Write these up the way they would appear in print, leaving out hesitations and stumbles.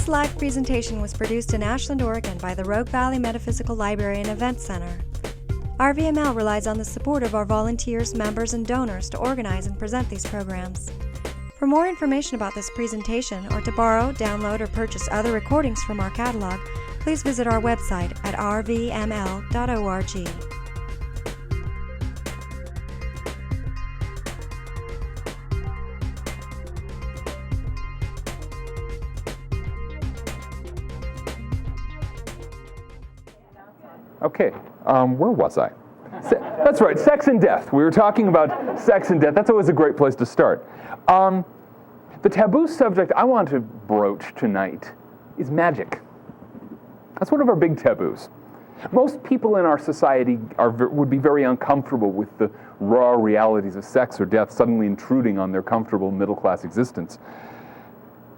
This live presentation was produced in Ashland, Oregon by the Rogue Valley Metaphysical Library and Event Center. RVML relies on the support of our volunteers, members, and donors to organize and present these programs. For more information about this presentation, or to borrow, download, or purchase other recordings from our catalog, please visit our website at rvml.org. Okay, where was I? That's right, sex and death. We were talking about sex and death. That's always a great place to start. The taboo subject I want to broach tonight is magic. That's one of our big taboos. Most people in our society would be very uncomfortable with the raw realities of sex or death suddenly intruding on their comfortable middle-class existence.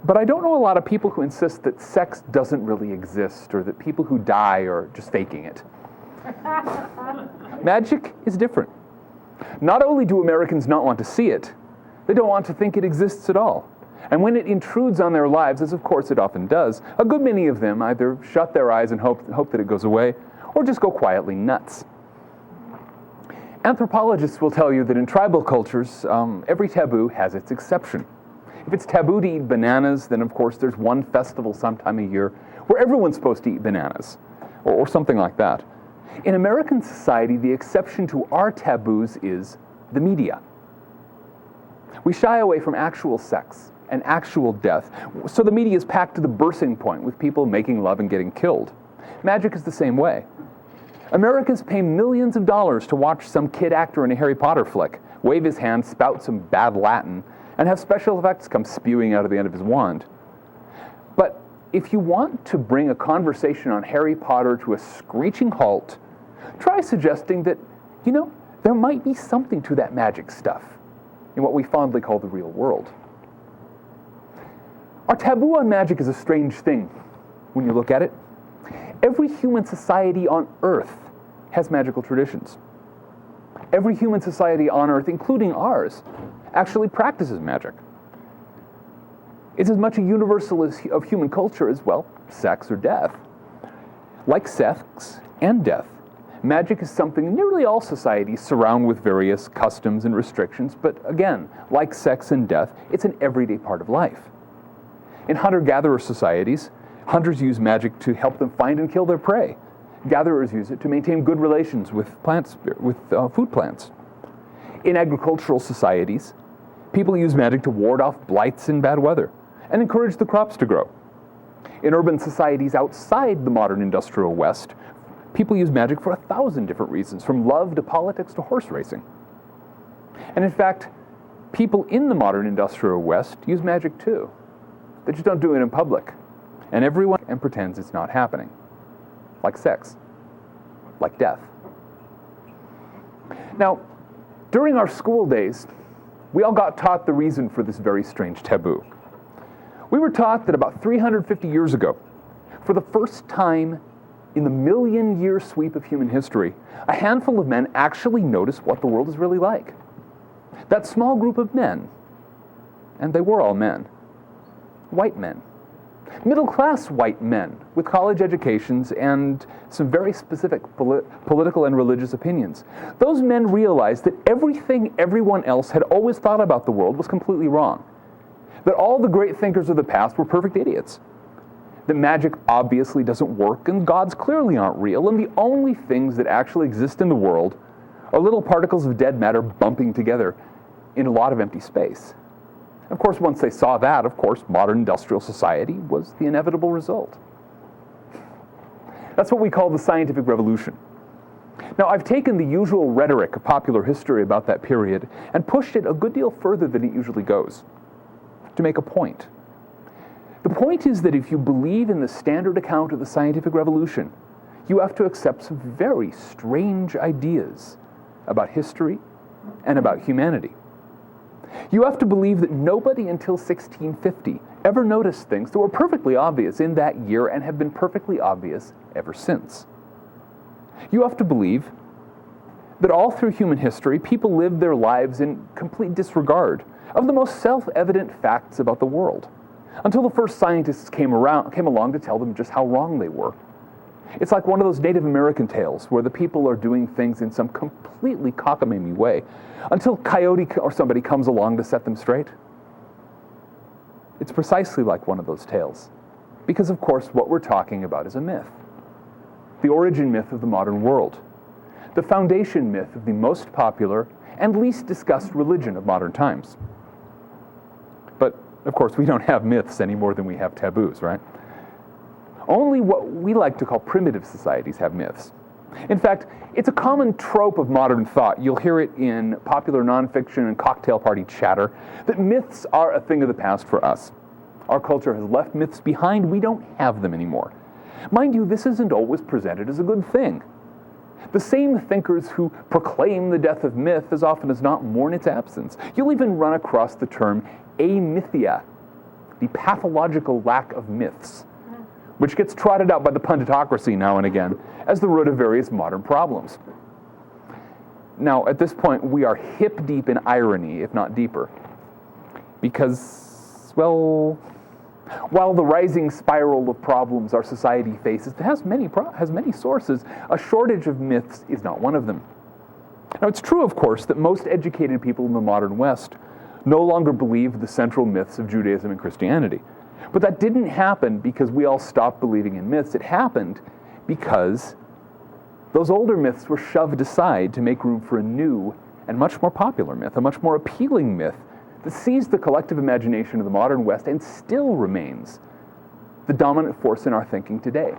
But I don't know a lot of people who insist that sex doesn't really exist, or that people who die are just faking it. Magic is different. Not only do Americans not want to see it, they don't want to think it exists at all. And when it intrudes on their lives, as of course it often does, a good many of them either shut their eyes and hope that it goes away, or just go quietly nuts. Anthropologists will tell you that in tribal cultures, every taboo has its exception. If it's taboo to eat bananas, then of course there's one festival sometime a year where everyone's supposed to eat bananas, or something like that. In American society, the exception to our taboos is the media. We shy away from actual sex and actual death, so the media is packed to the bursting point with people making love and getting killed. Magic is the same way. Americans pay millions of dollars to watch some kid actor in a Harry Potter flick wave his hand, spout some bad Latin, and have special effects come spewing out of the end of his wand. But if you want to bring a conversation on Harry Potter to a screeching halt, try suggesting that, there might be something to that magic stuff in what we fondly call the real world. Our taboo on magic is a strange thing when you look at it. Every human society on Earth has magical traditions. Every human society on Earth, including ours, actually practices magic. It's as much a universal of human culture as, sex or death. Like sex and death, magic is something nearly all societies surround with various customs and restrictions, but again, like sex and death, it's an everyday part of life. In hunter-gatherer societies, hunters use magic to help them find and kill their prey. Gatherers use it to maintain good relations with food plants. In agricultural societies, people use magic to ward off blights and bad weather and encourage the crops to grow. In urban societies outside the modern industrial West, people use magic for 1,000 different reasons, from love to politics to horse racing. And in fact, people in the modern industrial West use magic too. They just don't do it in public. And everyone pretends it's not happening. Like sex. Like death. Now, during our school days, we all got taught the reason for this very strange taboo. We were taught that about 350 years ago, for the first time in the million-year sweep of human history, a handful of men actually noticed what the world is really like. That small group of men, and they were all men, white men, middle-class white men with college educations and some very specific political and religious opinions. Those men realized that everything everyone else had always thought about the world was completely wrong. That all the great thinkers of the past were perfect idiots. That magic obviously doesn't work and gods clearly aren't real, and the only things that actually exist in the world are little particles of dead matter bumping together in a lot of empty space. Of course, once they saw that, modern industrial society was the inevitable result. That's what we call the scientific revolution. Now, I've taken the usual rhetoric of popular history about that period and pushed it a good deal further than it usually goes, to make a point. The point is that if you believe in the standard account of the scientific revolution, you have to accept some very strange ideas about history and about humanity. You have to believe that nobody until 1650 ever noticed things that were perfectly obvious in that year and have been perfectly obvious ever since. You have to believe that all through human history, people lived their lives in complete disregard of the most self-evident facts about the world. until the first scientists came along to tell them just how wrong they were. It's like one of those Native American tales where the people are doing things in some completely cockamamie way until Coyote or somebody comes along to set them straight. It's precisely like one of those tales, because of course what we're talking about is a myth. The origin myth of the modern world. The foundation myth of the most popular and least discussed religion of modern times. But of course we don't have myths any more than we have taboos, right? Only what we like to call primitive societies have myths. In fact, it's a common trope of modern thought. You'll hear it in popular nonfiction and cocktail party chatter that myths are a thing of the past for us. Our culture has left myths behind. We don't have them anymore. Mind you, this isn't always presented as a good thing. The same thinkers who proclaim the death of myth as often as not mourn its absence. You'll even run across the term amythia, the pathological lack of myths, which gets trotted out by the punditocracy now and again as the root of various modern problems. Now, at this point, we are hip deep in irony, if not deeper, because, well, while the rising spiral of problems our society faces has many sources, a shortage of myths is not one of them. Now, it's true, of course, that most educated people in the modern West no longer believe the central myths of Judaism and Christianity. But that didn't happen because we all stopped believing in myths. It happened because those older myths were shoved aside to make room for a new and much more popular myth, a much more appealing myth that seized the collective imagination of the modern West and still remains the dominant force in our thinking today.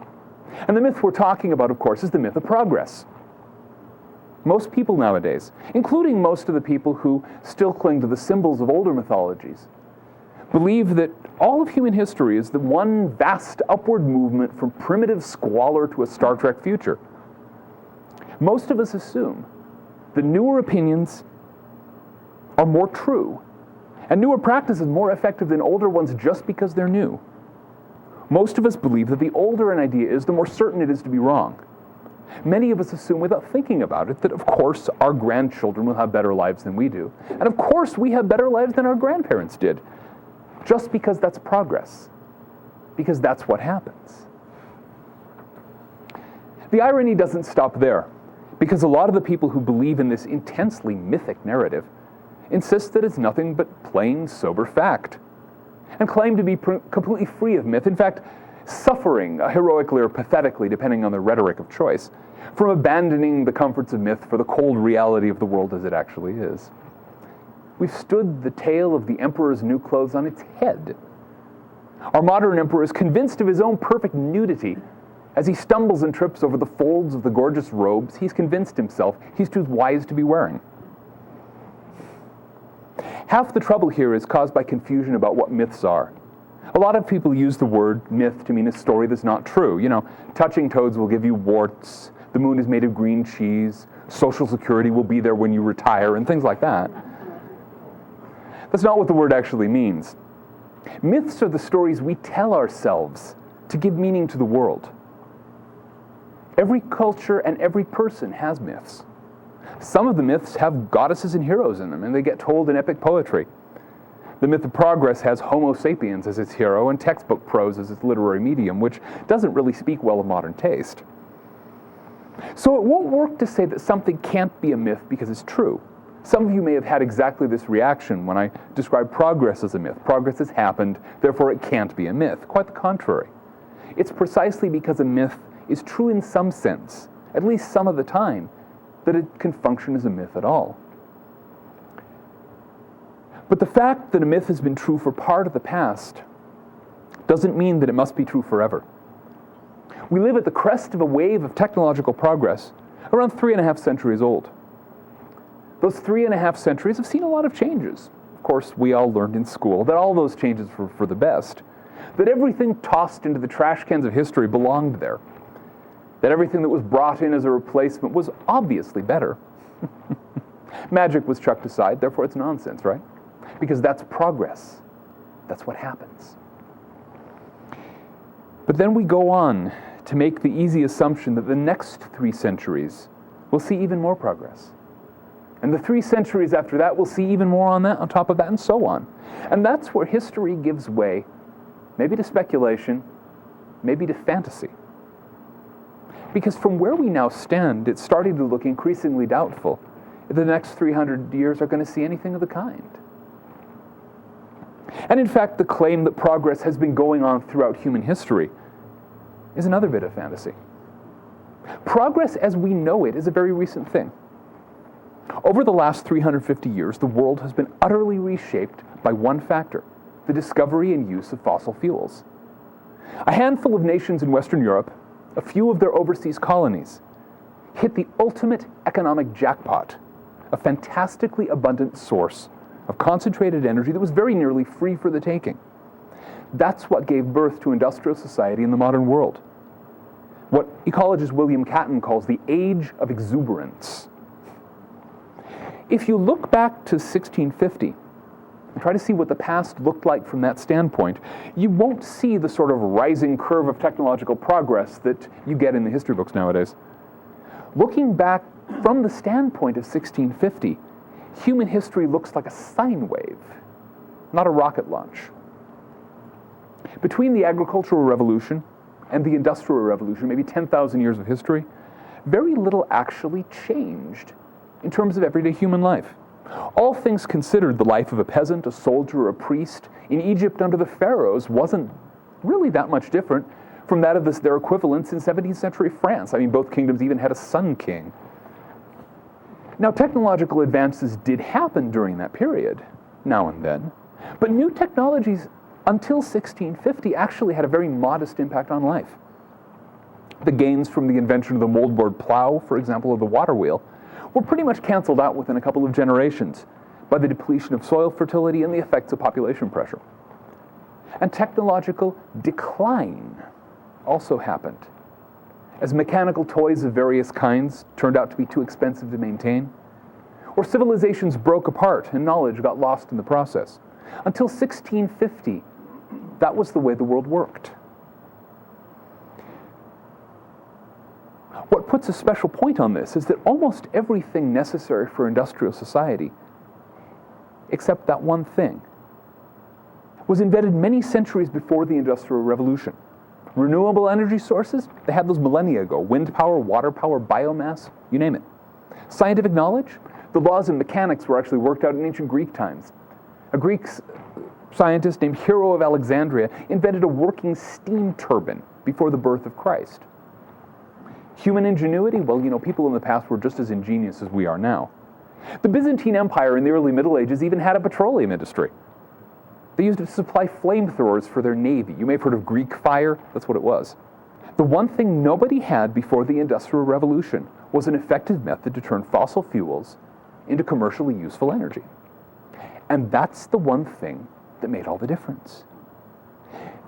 And the myth we're talking about, of course, is the myth of progress. Most people nowadays, including most of the people who still cling to the symbols of older mythologies, believe that all of human history is the one vast upward movement from primitive squalor to a Star Trek future. Most of us assume that newer opinions are more true, and newer practices more effective than older ones just because they're new. Most of us believe that the older an idea is, the more certain it is to be wrong. Many of us assume without thinking about it that, of course, our grandchildren will have better lives than we do, and of course we have better lives than our grandparents did. Just because that's progress, because that's what happens. The irony doesn't stop there, because a lot of the people who believe in this intensely mythic narrative insist that it's nothing but plain, sober fact, and claim to be completely free of myth, in fact, suffering heroically or pathetically, depending on the rhetoric of choice, from abandoning the comforts of myth for the cold reality of the world as it actually is. We've stood the tale of the emperor's new clothes on its head. Our modern emperor is convinced of his own perfect nudity. As he stumbles and trips over the folds of the gorgeous robes, he's convinced himself he's too wise to be wearing. Half the trouble here is caused by confusion about what myths are. A lot of people use the word myth to mean a story that's not true. You know, touching toads will give you warts, the moon is made of green cheese, Social Security will be there when you retire, and things like that. That's not what the word actually means. Myths are the stories we tell ourselves to give meaning to the world. Every culture and every person has myths. Some of the myths have goddesses and heroes in them, and they get told in epic poetry. The myth of progress has Homo sapiens as its hero and textbook prose as its literary medium, which doesn't really speak well of modern taste. So it won't work to say that something can't be a myth because it's true. Some of you may have had exactly this reaction when I described progress as a myth. Progress has happened, therefore it can't be a myth. Quite the contrary. It's precisely because a myth is true in some sense, at least some of the time, that it can function as a myth at all. But the fact that a myth has been true for part of the past doesn't mean that it must be true forever. We live at the crest of a wave of technological progress, around 3.5 centuries old. Those 3.5 centuries have seen a lot of changes. Of course, we all learned in school that all those changes were for the best, that everything tossed into the trash cans of history belonged there, that everything that was brought in as a replacement was obviously better. Magic was chucked aside, therefore it's nonsense, right? Because that's progress. That's what happens. But then we go on to make the easy assumption that the next 3 centuries will see even more progress. And the 3 centuries after that will see even more on top of that, and so on. And that's where history gives way maybe to speculation, maybe to fantasy. Because from where we now stand, it's starting to look increasingly doubtful if the next 300 years are going to see anything of the kind. And in fact, the claim that progress has been going on throughout human history is another bit of fantasy. Progress as we know it is a very recent thing. Over the last 350 years, the world has been utterly reshaped by one factor: the discovery and use of fossil fuels. A handful of nations in Western Europe, a few of their overseas colonies, hit the ultimate economic jackpot, a fantastically abundant source of concentrated energy that was very nearly free for the taking. That's what gave birth to industrial society in the modern world. What ecologist William Catton calls the Age of Exuberance. If you look back to 1650 and try to see what the past looked like from that standpoint, you won't see the sort of rising curve of technological progress that you get in the history books nowadays. Looking back from the standpoint of 1650, human history looks like a sine wave, not a rocket launch. Between the agricultural revolution and the industrial revolution, maybe 10,000 years of history, very little actually changed in terms of everyday human life. All things considered, the life of a peasant, a soldier, or a priest in Egypt under the pharaohs wasn't really that much different from that of their equivalents in 17th century France. I mean, both kingdoms even had a sun king. Now, technological advances did happen during that period, now and then, but new technologies until 1650 actually had a very modest impact on life. The gains from the invention of the moldboard plow, for example, or the water wheel, were pretty much canceled out within a couple of generations by the depletion of soil fertility and the effects of population pressure. And technological decline also happened, as mechanical toys of various kinds turned out to be too expensive to maintain, or civilizations broke apart and knowledge got lost in the process. Until 1650, that was the way the world worked. What puts a special point on this is that almost everything necessary for industrial society, except that one thing, was invented many centuries before the Industrial Revolution. Renewable energy sources, they had those millennia ago. Wind power, water power, biomass, you name it. Scientific knowledge, the laws and mechanics were actually worked out in ancient Greek times. A Greek scientist named Hero of Alexandria invented a working steam turbine before the birth of Christ. Human ingenuity, well, people in the past were just as ingenious as we are now. The Byzantine Empire in the early Middle Ages even had a petroleum industry. They used it to supply flamethrowers for their navy. You may have heard of Greek fire. That's what it was. The one thing nobody had before the Industrial Revolution was an effective method to turn fossil fuels into commercially useful energy. And that's the one thing that made all the difference.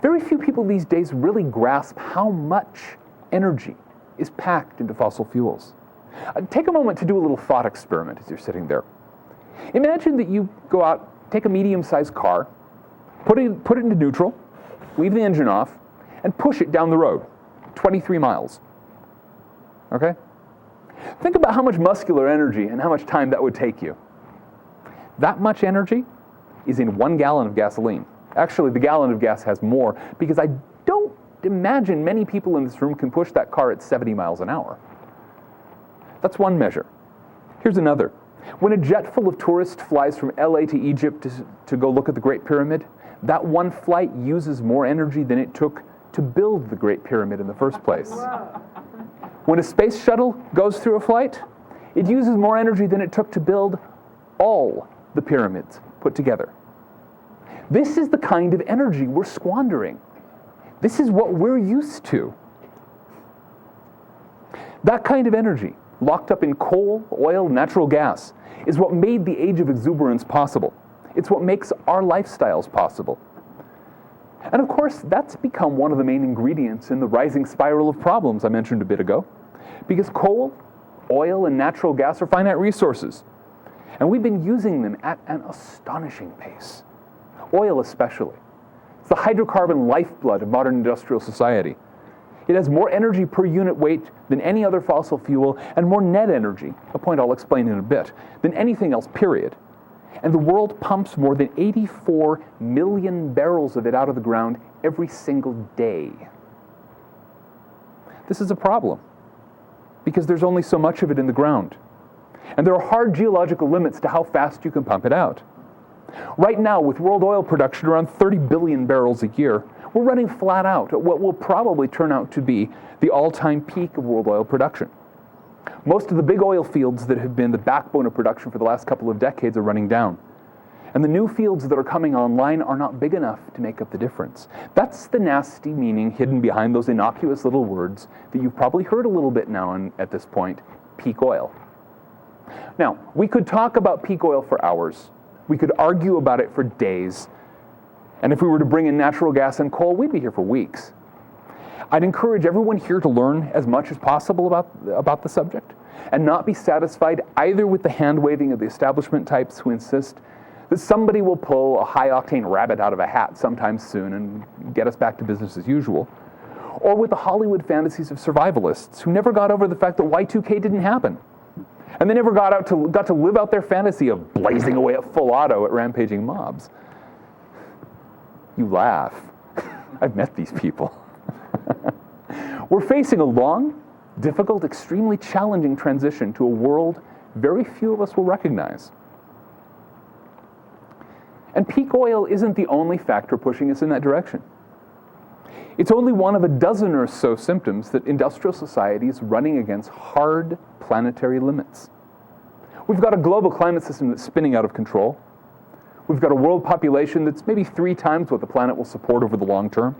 Very few people these days really grasp how much energy is packed into fossil fuels. Take a moment to do a little thought experiment as you're sitting there. Imagine that you go out, take a medium-sized car, put it into neutral, leave the engine off, and push it down the road, 23 miles. Okay? Think about how much muscular energy and how much time that would take you. That much energy is in 1 gallon of gasoline. Actually, the gallon of gas has more, because I don't imagine many people in this room can push that car at 70 miles an hour. That's one measure. Here's another. When a jet full of tourists flies from LA to Egypt to go look at the Great Pyramid, that one flight uses more energy than it took to build the Great Pyramid in the first place. When a space shuttle goes through a flight, it uses more energy than it took to build all the pyramids put together. This is the kind of energy we're squandering. This is what we're used to. That kind of energy, locked up in coal, oil, natural gas, is what made the Age of Exuberance possible. It's what makes our lifestyles possible. And of course, that's become one of the main ingredients in the rising spiral of problems I mentioned a bit ago, because coal, oil, and natural gas are finite resources, and we've been using them at an astonishing pace. Oil especially. It's the hydrocarbon lifeblood of modern industrial society. It has more energy per unit weight than any other fossil fuel, and more net energy, a point I'll explain in a bit, than anything else, period. And the world pumps more than 84 million barrels of it out of the ground every single day. This is a problem, because there's only so much of it in the ground. And there are hard geological limits to how fast you can pump it out. Right now, with world oil production around 30 billion barrels a year, we're running flat out at what will probably turn out to be the all-time peak of world oil production. Most of the big oil fields that have been the backbone of production for the last couple of decades are running down. And the new fields that are coming online are not big enough to make up the difference. That's the nasty meaning hidden behind those innocuous little words that you've probably heard a little bit now at this point, peak oil. Now, we could talk about peak oil for hours. We could argue about it for days. And if we were to bring in natural gas and coal, we'd be here for weeks. I'd encourage everyone here to learn as much as possible about the subject and not be satisfied either with the hand-waving of the establishment types who insist that somebody will pull a high-octane rabbit out of a hat sometime soon and get us back to business as usual, or with the Hollywood fantasies of survivalists who never got over the fact that Y2K didn't happen. And they never got to live out their fantasy of blazing away at full auto at rampaging mobs. You laugh. I've met these people. We're facing a long, difficult, extremely challenging transition to a world very few of us will recognize. And peak oil isn't the only factor pushing us in that direction. It's only one of a dozen or so symptoms that industrial society is running against hard planetary limits. We've got a global climate system that's spinning out of control. We've got a world population that's maybe 3 times what the planet will support over the long term.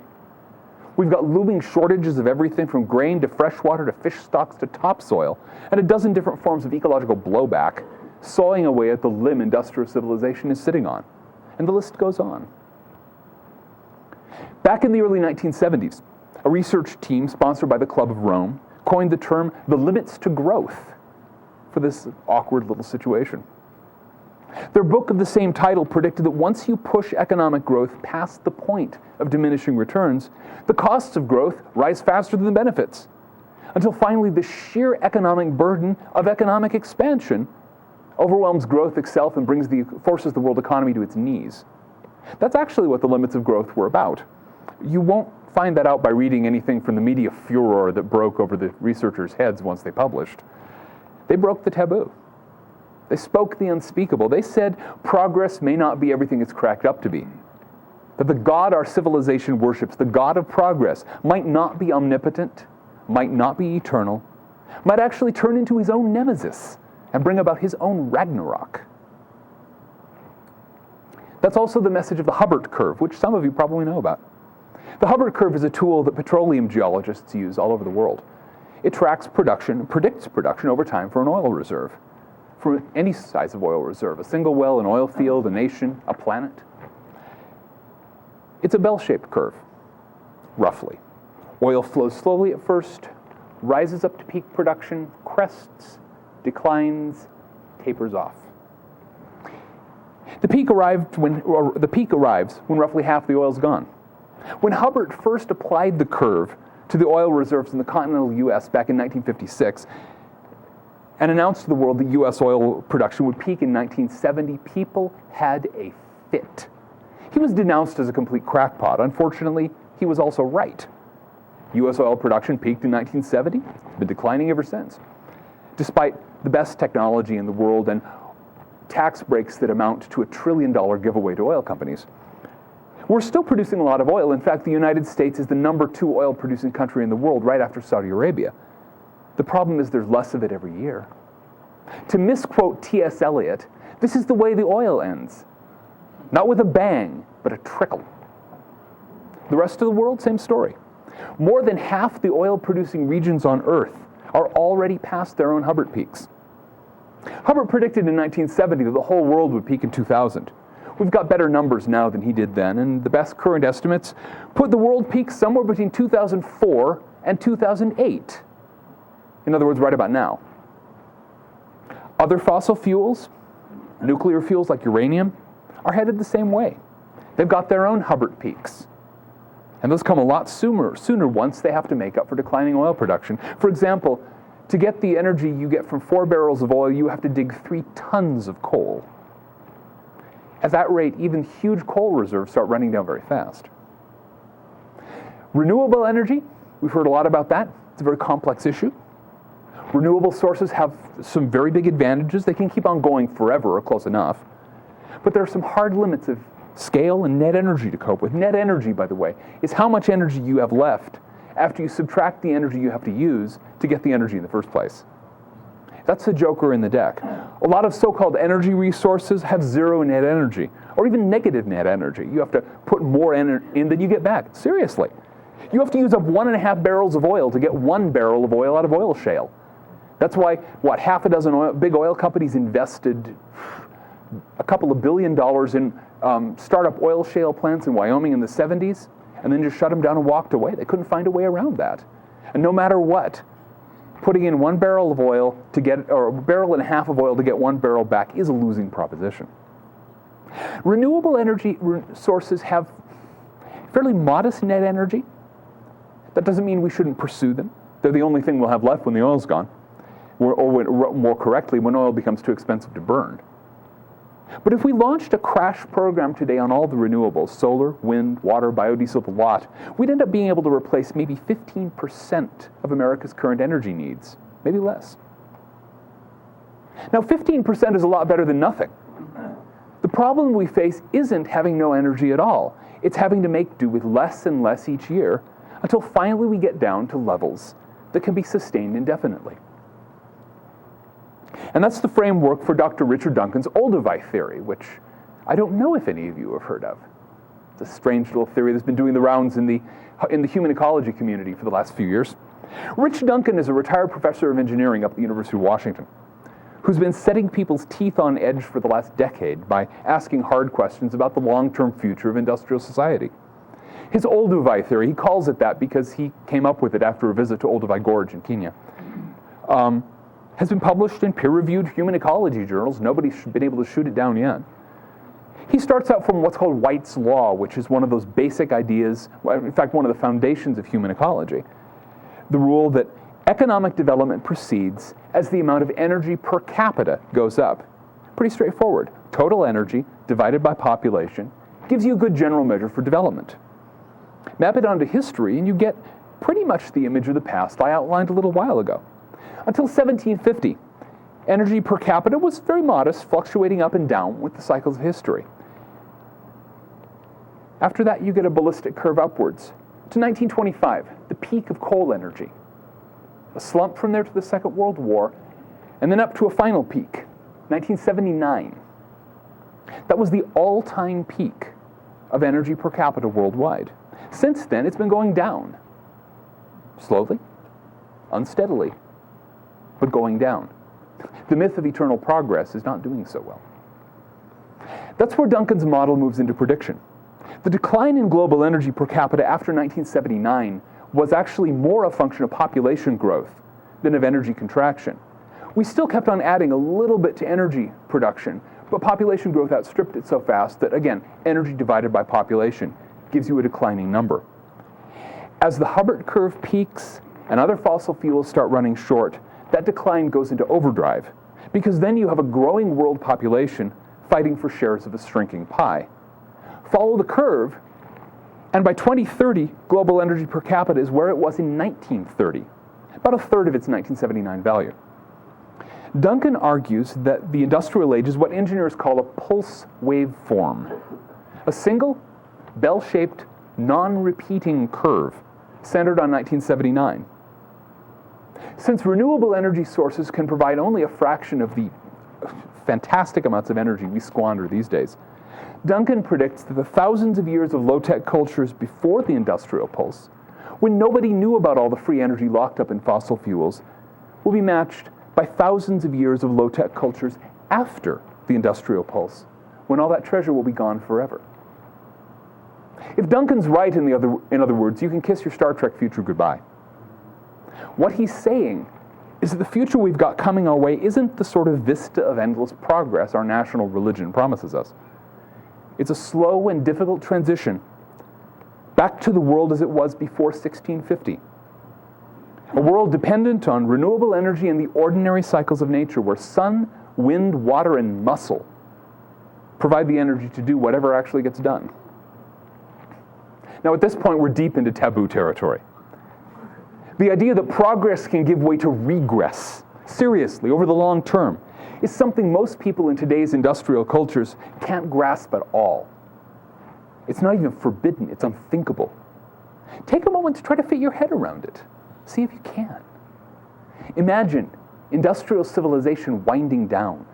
We've got looming shortages of everything from grain to freshwater to fish stocks to topsoil, and a dozen different forms of ecological blowback sawing away at the limb industrial civilization is sitting on. And the list goes on. Back in the early 1970s, a research team sponsored by the Club of Rome coined the term the limits to growth for this awkward little situation. Their book of the same title predicted that once you push economic growth past the point of diminishing returns, the costs of growth rise faster than the benefits, until finally the sheer economic burden of economic expansion overwhelms growth itself and forces the world economy to its knees. That's actually what the limits of growth were about. You won't find that out by reading anything from the media furor that broke over the researchers' heads once they published. They broke the taboo. They spoke the unspeakable. They said progress may not be everything it's cracked up to be. That the God our civilization worships, the God of progress, might not be omnipotent, might not be eternal, might actually turn into his own nemesis and bring about his own Ragnarok. That's also the message of the Hubbert curve, which some of you probably know about. The Hubbert curve is a tool that petroleum geologists use all over the world. It tracks production, predicts production over time for an oil reserve, for any size of oil reserve, a single well, an oil field, a nation, a planet. It's a bell-shaped curve, roughly. Oil flows slowly at first, rises up to peak production, crests, declines, tapers off. The peak arrives when roughly half the oil's gone. When Hubbert first applied the curve to the oil reserves in the continental U.S. back in 1956 and announced to the world that U.S. oil production would peak in 1970, people had a fit. He was denounced as a complete crackpot. Unfortunately, he was also right. U.S. oil production peaked in 1970, it's been declining ever since, despite the best technology in the world and tax breaks that amount to $1 trillion giveaway to oil companies. We're still producing a lot of oil. In fact, the United States is the #2 oil-producing country in the world, right after Saudi Arabia. The problem is there's less of it every year. To misquote T.S. Eliot, this is the way the oil ends. Not with a bang, but a trickle. The rest of the world, same story. More than half the oil-producing regions on Earth are already past their own Hubbert peaks. Hubbert predicted in 1970 that the whole world would peak in 2000. We've got better numbers now than he did then, and the best current estimates put the world peak somewhere between 2004 and 2008. In other words, right about now. Other fossil fuels, nuclear fuels like uranium, are headed the same way. They've got their own Hubbert peaks. And those come a lot sooner once they have to make up for declining oil production. For example, to get the energy you get from 4 barrels of oil, you have to dig 3 tons of coal. At that rate, even huge coal reserves start running down very fast. Renewable energy, we've heard a lot about that. It's a very complex issue. Renewable sources have some very big advantages. They can keep on going forever or close enough. But there are some hard limits of scale and net energy to cope with. Net energy, by the way, is how much energy you have left after you subtract the energy you have to use to get the energy in the first place. That's the joker in the deck. A lot of so-called energy resources have zero net energy, or even negative net energy. You have to put more in than you get back. Seriously. You have to use up 1.5 barrels of oil to get 1 barrel of oil out of oil shale. That's why, half a dozen big oil companies invested a couple of $1 billion in startup oil shale plants in Wyoming in the 70s, and then just shut them down and walked away. They couldn't find a way around that. And no matter what, putting in 1 barrel of oil to get, or 1.5 barrels of oil to get 1 barrel back is a losing proposition. Renewable energy sources have fairly modest net energy. That doesn't mean we shouldn't pursue them. They're the only thing we'll have left when the oil's gone. Or more correctly, when oil becomes too expensive to burn. But if we launched a crash program today on all the renewables, solar, wind, water, biodiesel, the lot, we'd end up being able to replace maybe 15% of America's current energy needs, maybe less. Now, 15% is a lot better than nothing. The problem we face isn't having no energy at all. It's having to make do with less and less each year until finally we get down to levels that can be sustained indefinitely. And that's the framework for Dr. Richard Duncan's Olduvai theory, which I don't know if any of you have heard of. It's a strange little theory that's been doing the rounds in the human ecology community for the last few years. Rich Duncan is a retired professor of engineering up at the University of Washington, who's been setting people's teeth on edge for the last decade by asking hard questions about the long-term future of industrial society. His Olduvai theory, he calls it that because he came up with it after a visit to Olduvai Gorge in Kenya, has been published in peer-reviewed human ecology journals. Nobody's been able to shoot it down yet. He starts out from what's called White's Law, which is one of those basic ideas, in fact, one of the foundations of human ecology. The rule that economic development proceeds as the amount of energy per capita goes up. Pretty straightforward. Total energy divided by population gives you a good general measure for development. Map it onto history, and you get pretty much the image of the past I outlined a little while ago. Until 1750, energy per capita was very modest, fluctuating up and down with the cycles of history. After that, you get a ballistic curve upwards. To 1925, the peak of coal energy. A slump from there to the Second World War, and then up to a final peak, 1979. That was the all-time peak of energy per capita worldwide. Since then, it's been going down. Slowly, unsteadily, but going down. The myth of eternal progress is not doing so well. That's where Duncan's model moves into prediction. The decline in global energy per capita after 1979 was actually more a function of population growth than of energy contraction. We still kept on adding a little bit to energy production, but population growth outstripped it so fast that, again, energy divided by population gives you a declining number. As the Hubbert curve peaks and other fossil fuels start running short, that decline goes into overdrive, because then you have a growing world population fighting for shares of a shrinking pie. Follow the curve, and by 2030, global energy per capita is where it was in 1930, about a third of its 1979 value. Duncan argues that the industrial age is what engineers call a pulse waveform, a single, bell-shaped, non-repeating curve centered on 1979. Since renewable energy sources can provide only a fraction of the fantastic amounts of energy we squander these days, Duncan predicts that the thousands of years of low-tech cultures before the industrial pulse, when nobody knew about all the free energy locked up in fossil fuels, will be matched by thousands of years of low-tech cultures after the industrial pulse, when all that treasure will be gone forever. If Duncan's right, in other words, you can kiss your Star Trek future goodbye. What he's saying is that the future we've got coming our way isn't the sort of vista of endless progress our national religion promises us. It's a slow and difficult transition back to the world as it was before 1650. A world dependent on renewable energy and the ordinary cycles of nature, where sun, wind, water, and muscle provide the energy to do whatever actually gets done. Now, at this point, we're deep into taboo territory. The idea that progress can give way to regress, seriously, over the long term, is something most people in today's industrial cultures can't grasp at all. It's not even forbidden, it's unthinkable. Take a moment to try to fit your head around it. See if you can. Imagine industrial civilization winding down.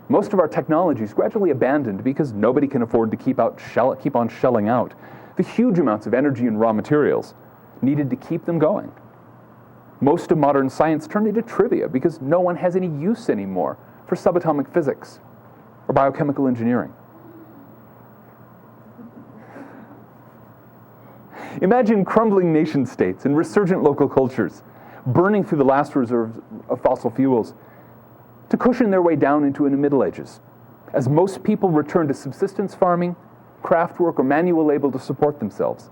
Most of our technology is gradually abandoned because nobody can afford to keep on shelling out the huge amounts of energy and raw materials needed to keep them going. Most of modern science turned into trivia because no one has any use anymore for subatomic physics or biochemical engineering. Imagine crumbling nation-states and resurgent local cultures burning through the last reserves of fossil fuels to cushion their way down into the Middle Ages, as most people return to subsistence farming, craft work, or manual labor to support themselves.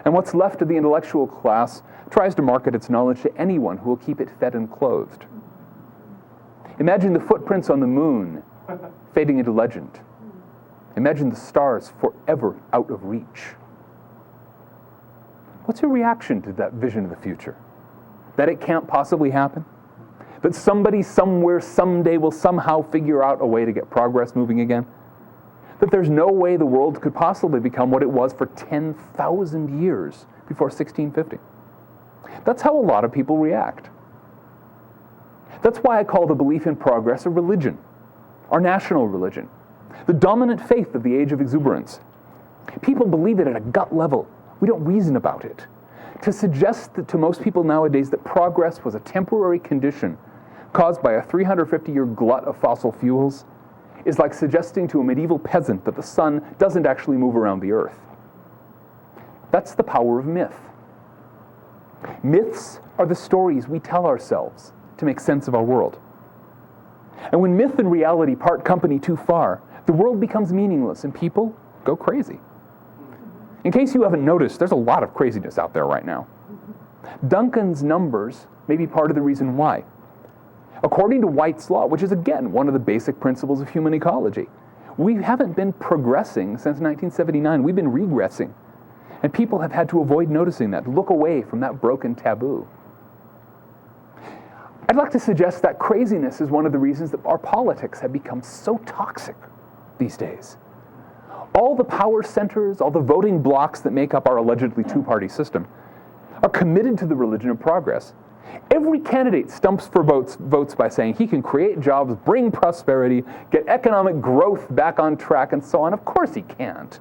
And what's left of the intellectual class tries to market its knowledge to anyone who will keep it fed and clothed. Imagine the footprints on the moon fading into legend. Imagine the stars forever out of reach. What's your reaction to that vision of the future? That it can't possibly happen? That somebody, somewhere, someday will somehow figure out a way to get progress moving again? That there's no way the world could possibly become what it was for 10,000 years before 1650? That's how a lot of people react. That's why I call the belief in progress a religion, our national religion, the dominant faith of the Age of Exuberance. People believe it at a gut level. We don't reason about it. To suggest that to most people nowadays that progress was a temporary condition caused by a 350-year glut of fossil fuels is like suggesting to a medieval peasant that the sun doesn't actually move around the earth. That's the power of myth. Myths are the stories we tell ourselves to make sense of our world. And when myth and reality part company too far, the world becomes meaningless and people go crazy. In case you haven't noticed, there's a lot of craziness out there right now. Duncan's numbers may be part of the reason why. According to White's law, which is again one of the basic principles of human ecology, we haven't been progressing since 1979. We've been regressing. And people have had to avoid noticing that, look away from that broken taboo. I'd like to suggest that craziness is one of the reasons that our politics have become so toxic these days. All the power centers, all the voting blocs that make up our allegedly two-party system are committed to the religion of progress. Every candidate stumps for votes by saying he can create jobs, bring prosperity, get economic growth back on track, and so on. Of course he can't.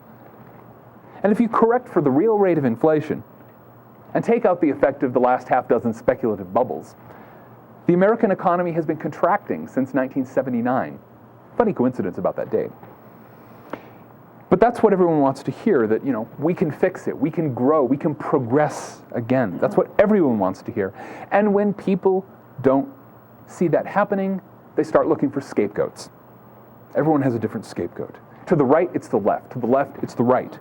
And if you correct for the real rate of inflation and take out the effect of the last half dozen speculative bubbles, the American economy has been contracting since 1979. Funny coincidence about that date. But that's what everyone wants to hear, that, we can fix it, we can grow, we can progress again. That's what everyone wants to hear. And when people don't see that happening, they start looking for scapegoats. Everyone has a different scapegoat. To the right, it's the left. To the left, it's the right.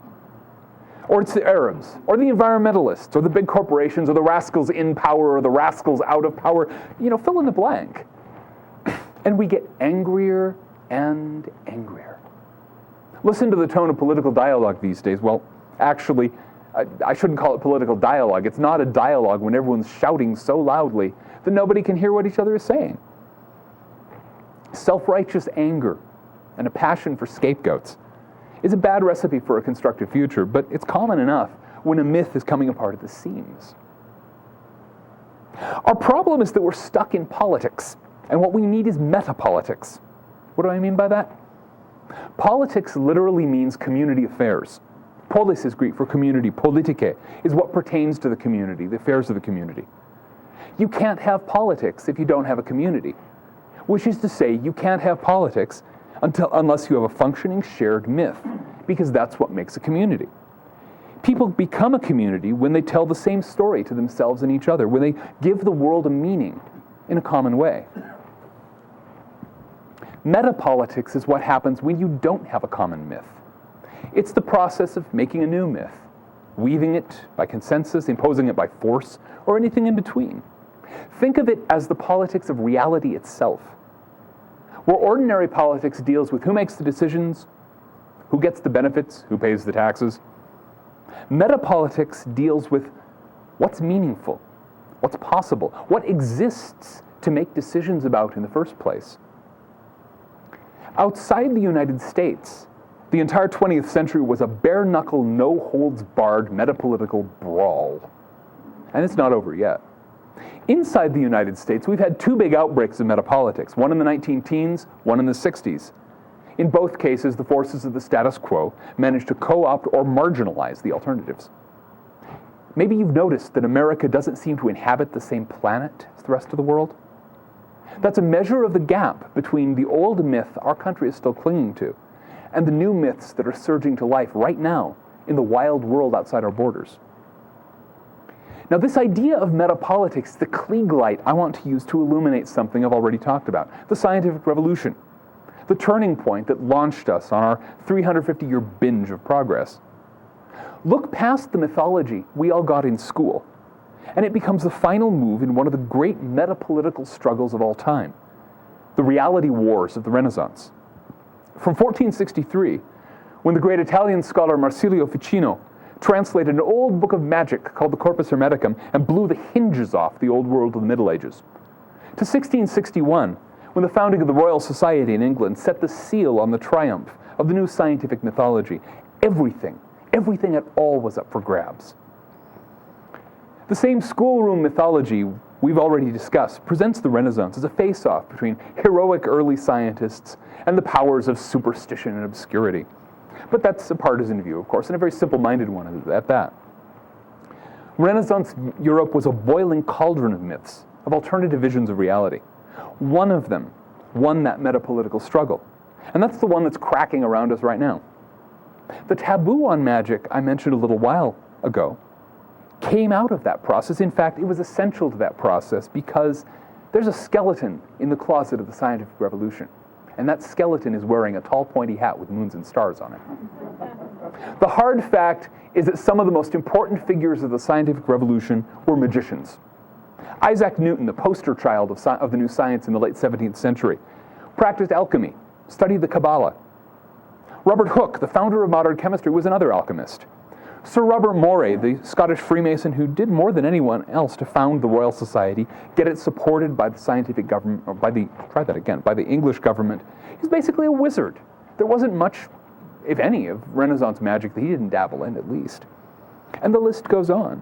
Or it's the Arabs, or the environmentalists, or the big corporations, or the rascals in power, or the rascals out of power. Fill in the blank. And we get angrier and angrier. Listen to the tone of political dialogue these days. Well, actually, I shouldn't call it political dialogue. It's not a dialogue when everyone's shouting so loudly that nobody can hear what each other is saying. Self-righteous anger and a passion for scapegoats is a bad recipe for a constructive future, but it's common enough when a myth is coming apart at the seams. Our problem is that we're stuck in politics, and what we need is metapolitics. What do I mean by that? Politics literally means community affairs. Polis is Greek for community. Politike is what pertains to the community, the affairs of the community. You can't have politics if you don't have a community, which is to say you can't have politics unless you have a functioning shared myth, because that's what makes a community. People become a community when they tell the same story to themselves and each other, when they give the world a meaning in a common way. Metapolitics is what happens when you don't have a common myth. It's the process of making a new myth, weaving it by consensus, imposing it by force, or anything in between. Think of it as the politics of reality itself. Where ordinary politics deals with who makes the decisions, who gets the benefits, who pays the taxes, Metapolitics deals with what's meaningful, what's possible, what exists to make decisions about in the first place. Outside the United States, the entire 20th century was a bare-knuckle, no-holds-barred metapolitical brawl. And it's not over yet. Inside the United States, we've had two big outbreaks of metapolitics, one in the 19-teens, one in the 60s. In both cases, the forces of the status quo managed to co-opt or marginalize the alternatives. Maybe you've noticed that America doesn't seem to inhabit the same planet as the rest of the world. That's a measure of the gap between the old myth our country is still clinging to and the new myths that are surging to life right now in the wild world outside our borders. Now, this idea of metapolitics, the Klieg light I want to use to illuminate something I've already talked about, the scientific revolution, the turning point that launched us on our 350-year binge of progress. Look past the mythology we all got in school, and it becomes the final move in one of the great metapolitical struggles of all time, the reality wars of the Renaissance. From 1463, when the great Italian scholar Marsilio Ficino translated an old book of magic called the Corpus Hermeticum and blew the hinges off the old world of the Middle Ages, to 1661, when the founding of the Royal Society in England set the seal on the triumph of the new scientific mythology, everything at all was up for grabs. The same schoolroom mythology we've already discussed presents the Renaissance as a face-off between heroic early scientists and the powers of superstition and obscurity. But that's a partisan view, of course, and a very simple-minded one at that. Renaissance Europe was a boiling cauldron of myths, of alternative visions of reality. One of them won that metapolitical struggle, and that's the one that's cracking around us right now. The taboo on magic I mentioned a little while ago came out of that process. In fact, it was essential to that process because there's a skeleton in the closet of the scientific revolution, and that skeleton is wearing a tall, pointy hat with moons and stars on it. The hard fact is that some of the most important figures of the scientific revolution were magicians. Isaac Newton, the poster child of the new science in the late 17th century, practiced alchemy, studied the Kabbalah. Robert Hooke, the founder of modern chemistry, was another alchemist. Sir Robert Moray, the Scottish Freemason who did more than anyone else to found the Royal Society, get it supported by the scientific government, or by the English government, he's basically a wizard. There wasn't much, if any, of Renaissance magic that he didn't dabble in, at least. And the list goes on.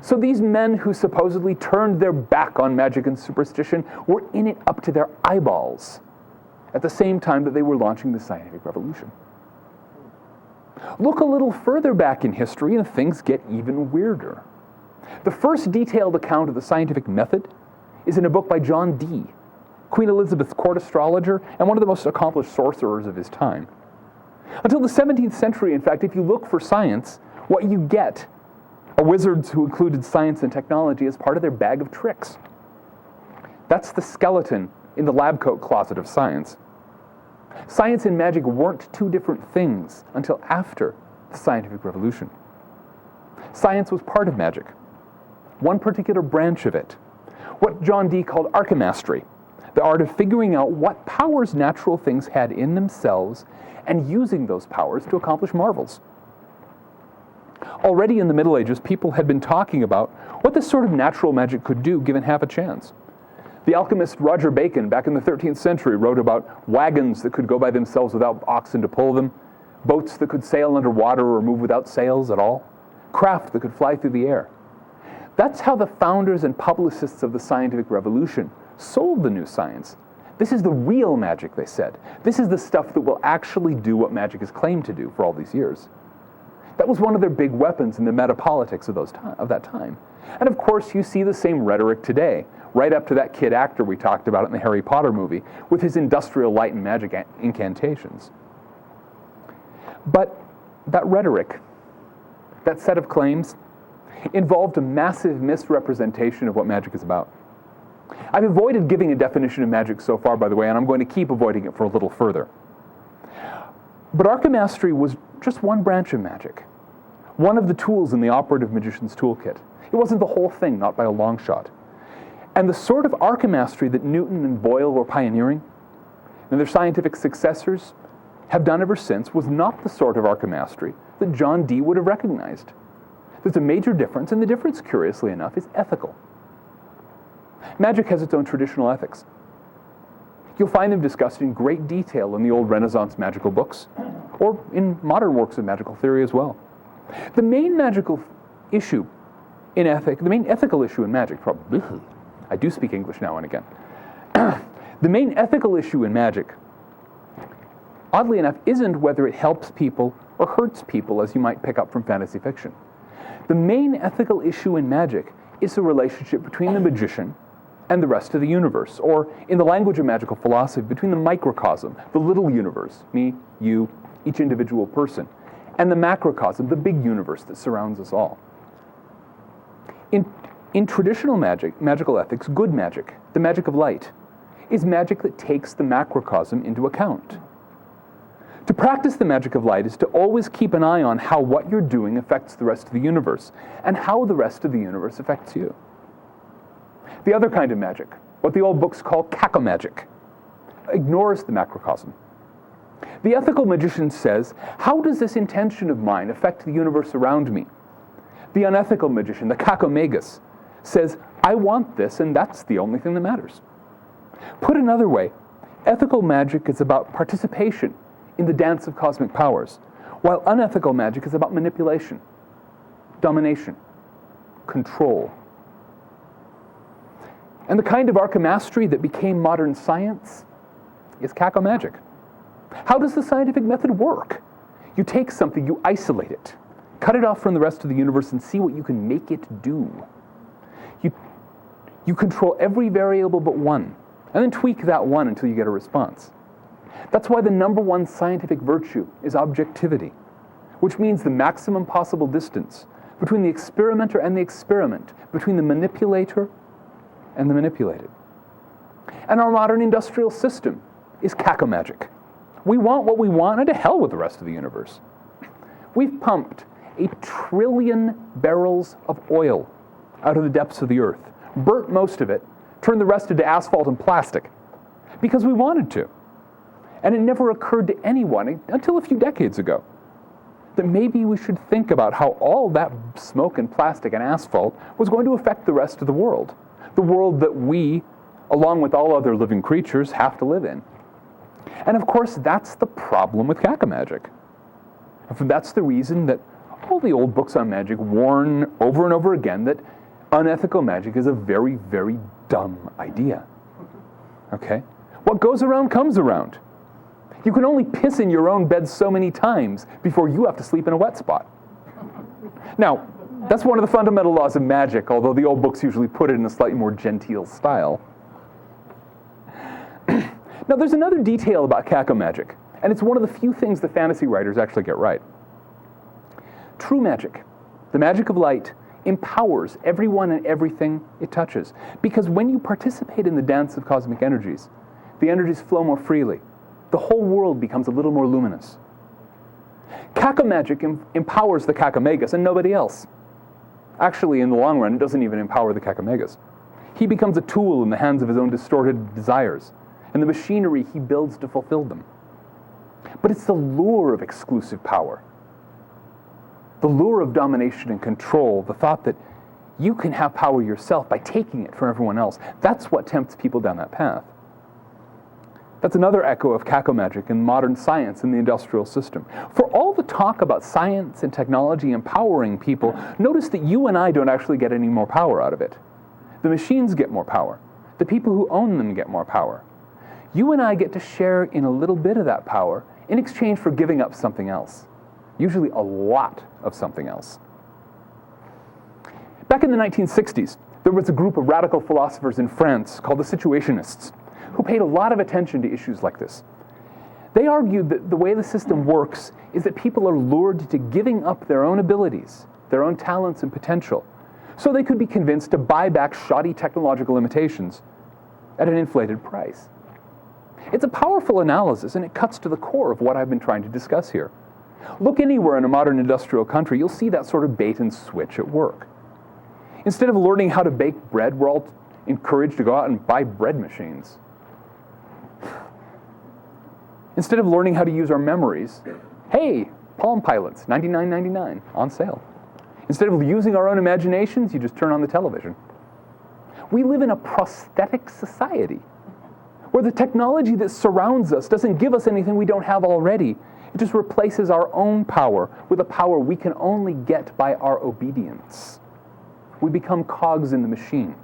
So these men who supposedly turned their back on magic and superstition were in it up to their eyeballs at the same time that they were launching the scientific revolution. Look a little further back in history and things get even weirder. The first detailed account of the scientific method is in a book by John Dee, Queen Elizabeth's court astrologer and one of the most accomplished sorcerers of his time. Until the 17th century, in fact, if you look for science, what you get are wizards who included science and technology as part of their bag of tricks. That's the skeleton in the lab coat closet of science. Science and magic weren't two different things until after the scientific revolution. Science was part of magic, one particular branch of it, what John Dee called archimastery, the art of figuring out what powers natural things had in themselves and using those powers to accomplish marvels. Already in the Middle Ages, people had been talking about what this sort of natural magic could do given half a chance. The alchemist Roger Bacon, back in the 13th century, wrote about wagons that could go by themselves without oxen to pull them, boats that could sail underwater or move without sails at all, craft that could fly through the air. That's how the founders and publicists of the scientific revolution sold the new science. This is the real magic, they said. This is the stuff that will actually do what magic has claimed to do for all these years. That was one of their big weapons in the metapolitics of that time. And of course, you see the same rhetoric today, right up to that kid actor we talked about in the Harry Potter movie, with his industrial light and magic incantations. But that rhetoric, that set of claims, involved a massive misrepresentation of what magic is about. I've avoided giving a definition of magic so far, by the way, and I'm going to keep avoiding it for a little further. But archimastery was just one branch of magic, one of the tools in the operative magician's toolkit. It wasn't the whole thing, not by a long shot. And the sort of archimastery that Newton and Boyle were pioneering, and their scientific successors have done ever since, was not the sort of archimastery that John Dee would have recognized. There's a major difference, and the difference, curiously enough, is ethical. Magic has its own traditional ethics. You'll find them discussed in great detail in the old Renaissance magical books, or in modern works of magical theory as well. The main magical issue in ethic, the main ethical issue in magic, probably, I do speak English now and again. The main ethical issue in magic, oddly enough, isn't whether it helps people or hurts people, as you might pick up from fantasy fiction. The main ethical issue in magic is the relationship between the magician and the rest of the universe, or in the language of magical philosophy, between the microcosm, the little universe, me, you, each individual person, and the macrocosm, the big universe that surrounds us all. In traditional magic, magical ethics, good magic, the magic of light, is magic that takes the macrocosm into account. To practice the magic of light is to always keep an eye on how what you're doing affects the rest of the universe, and how the rest of the universe affects you. The other kind of magic, what the old books call kakomagic, ignores the macrocosm. The ethical magician says, how does this intention of mine affect the universe around me? The unethical magician, the kakomagus, says, I want this, and that's the only thing that matters. Put another way, ethical magic is about participation in the dance of cosmic powers, while unethical magic is about manipulation, domination, control. And the kind of archimastery that became modern science is kakomagic. How does the scientific method work? You take something, you isolate it, cut it off from the rest of the universe, and see what you can make it do. You control every variable but one, and then tweak that one until you get a response. That's why the number one scientific virtue is objectivity, which means the maximum possible distance between the experimenter and the experiment, between the manipulator and the manipulated. And our modern industrial system is kakomagic. We want what we want, and to hell with the rest of the universe. We've pumped 1 trillion barrels of oil out of the depths of the earth, burnt most of it, turned the rest into asphalt and plastic, because we wanted to. And it never occurred to anyone until a few decades ago that maybe we should think about how all that smoke and plastic and asphalt was going to affect the rest of the world that we, along with all other living creatures, have to live in. And of course, that's the problem with kakomagic. That's the reason that all the old books on magic warn over and over again that unethical magic is a very, very dumb idea. Okay? What goes around comes around. You can only piss in your own bed so many times before you have to sleep in a wet spot. Now, that's one of the fundamental laws of magic, although the old books usually put it in a slightly more genteel style. Now, there's another detail about kakomagic, and it's one of the few things the fantasy writers actually get right. True magic, the magic of light, empowers everyone and everything it touches, because when you participate in the dance of cosmic energies, the energies flow more freely. The whole world becomes a little more luminous. Kakomagic empowers the kakomagus and nobody else. Actually, in the long run, it doesn't even empower the kakomagus. He becomes a tool in the hands of his own distorted desires and the machinery he builds to fulfill them. But it's the lure of exclusive power, the lure of domination and control, the thought that you can have power yourself by taking it from everyone else. That's what tempts people down that path. That's another echo of kakomagic in modern science and the industrial system. For all the talk about science and technology empowering people, notice that you and I don't actually get any more power out of it. The machines get more power. The people who own them get more power. You and I get to share in a little bit of that power in exchange for giving up something else, usually a lot of something else. Back in the 1960s, there was a group of radical philosophers in France called the Situationists, who paid a lot of attention to issues like this. They argued that the way the system works is that people are lured to giving up their own abilities, their own talents and potential, so they could be convinced to buy back shoddy technological imitations at an inflated price. It's a powerful analysis, and it cuts to the core of what I've been trying to discuss here. Look anywhere in a modern industrial country, you'll see that sort of bait and switch at work. Instead of learning how to bake bread, we're all encouraged to go out and buy bread machines. Instead of learning how to use our memories, hey, Palm Pilots, $99.99, on sale. Instead of using our own imaginations, you just turn on the television. We live in a prosthetic society where the technology that surrounds us doesn't give us anything we don't have already. It just replaces our own power with a power we can only get by our obedience. We become cogs in the machine.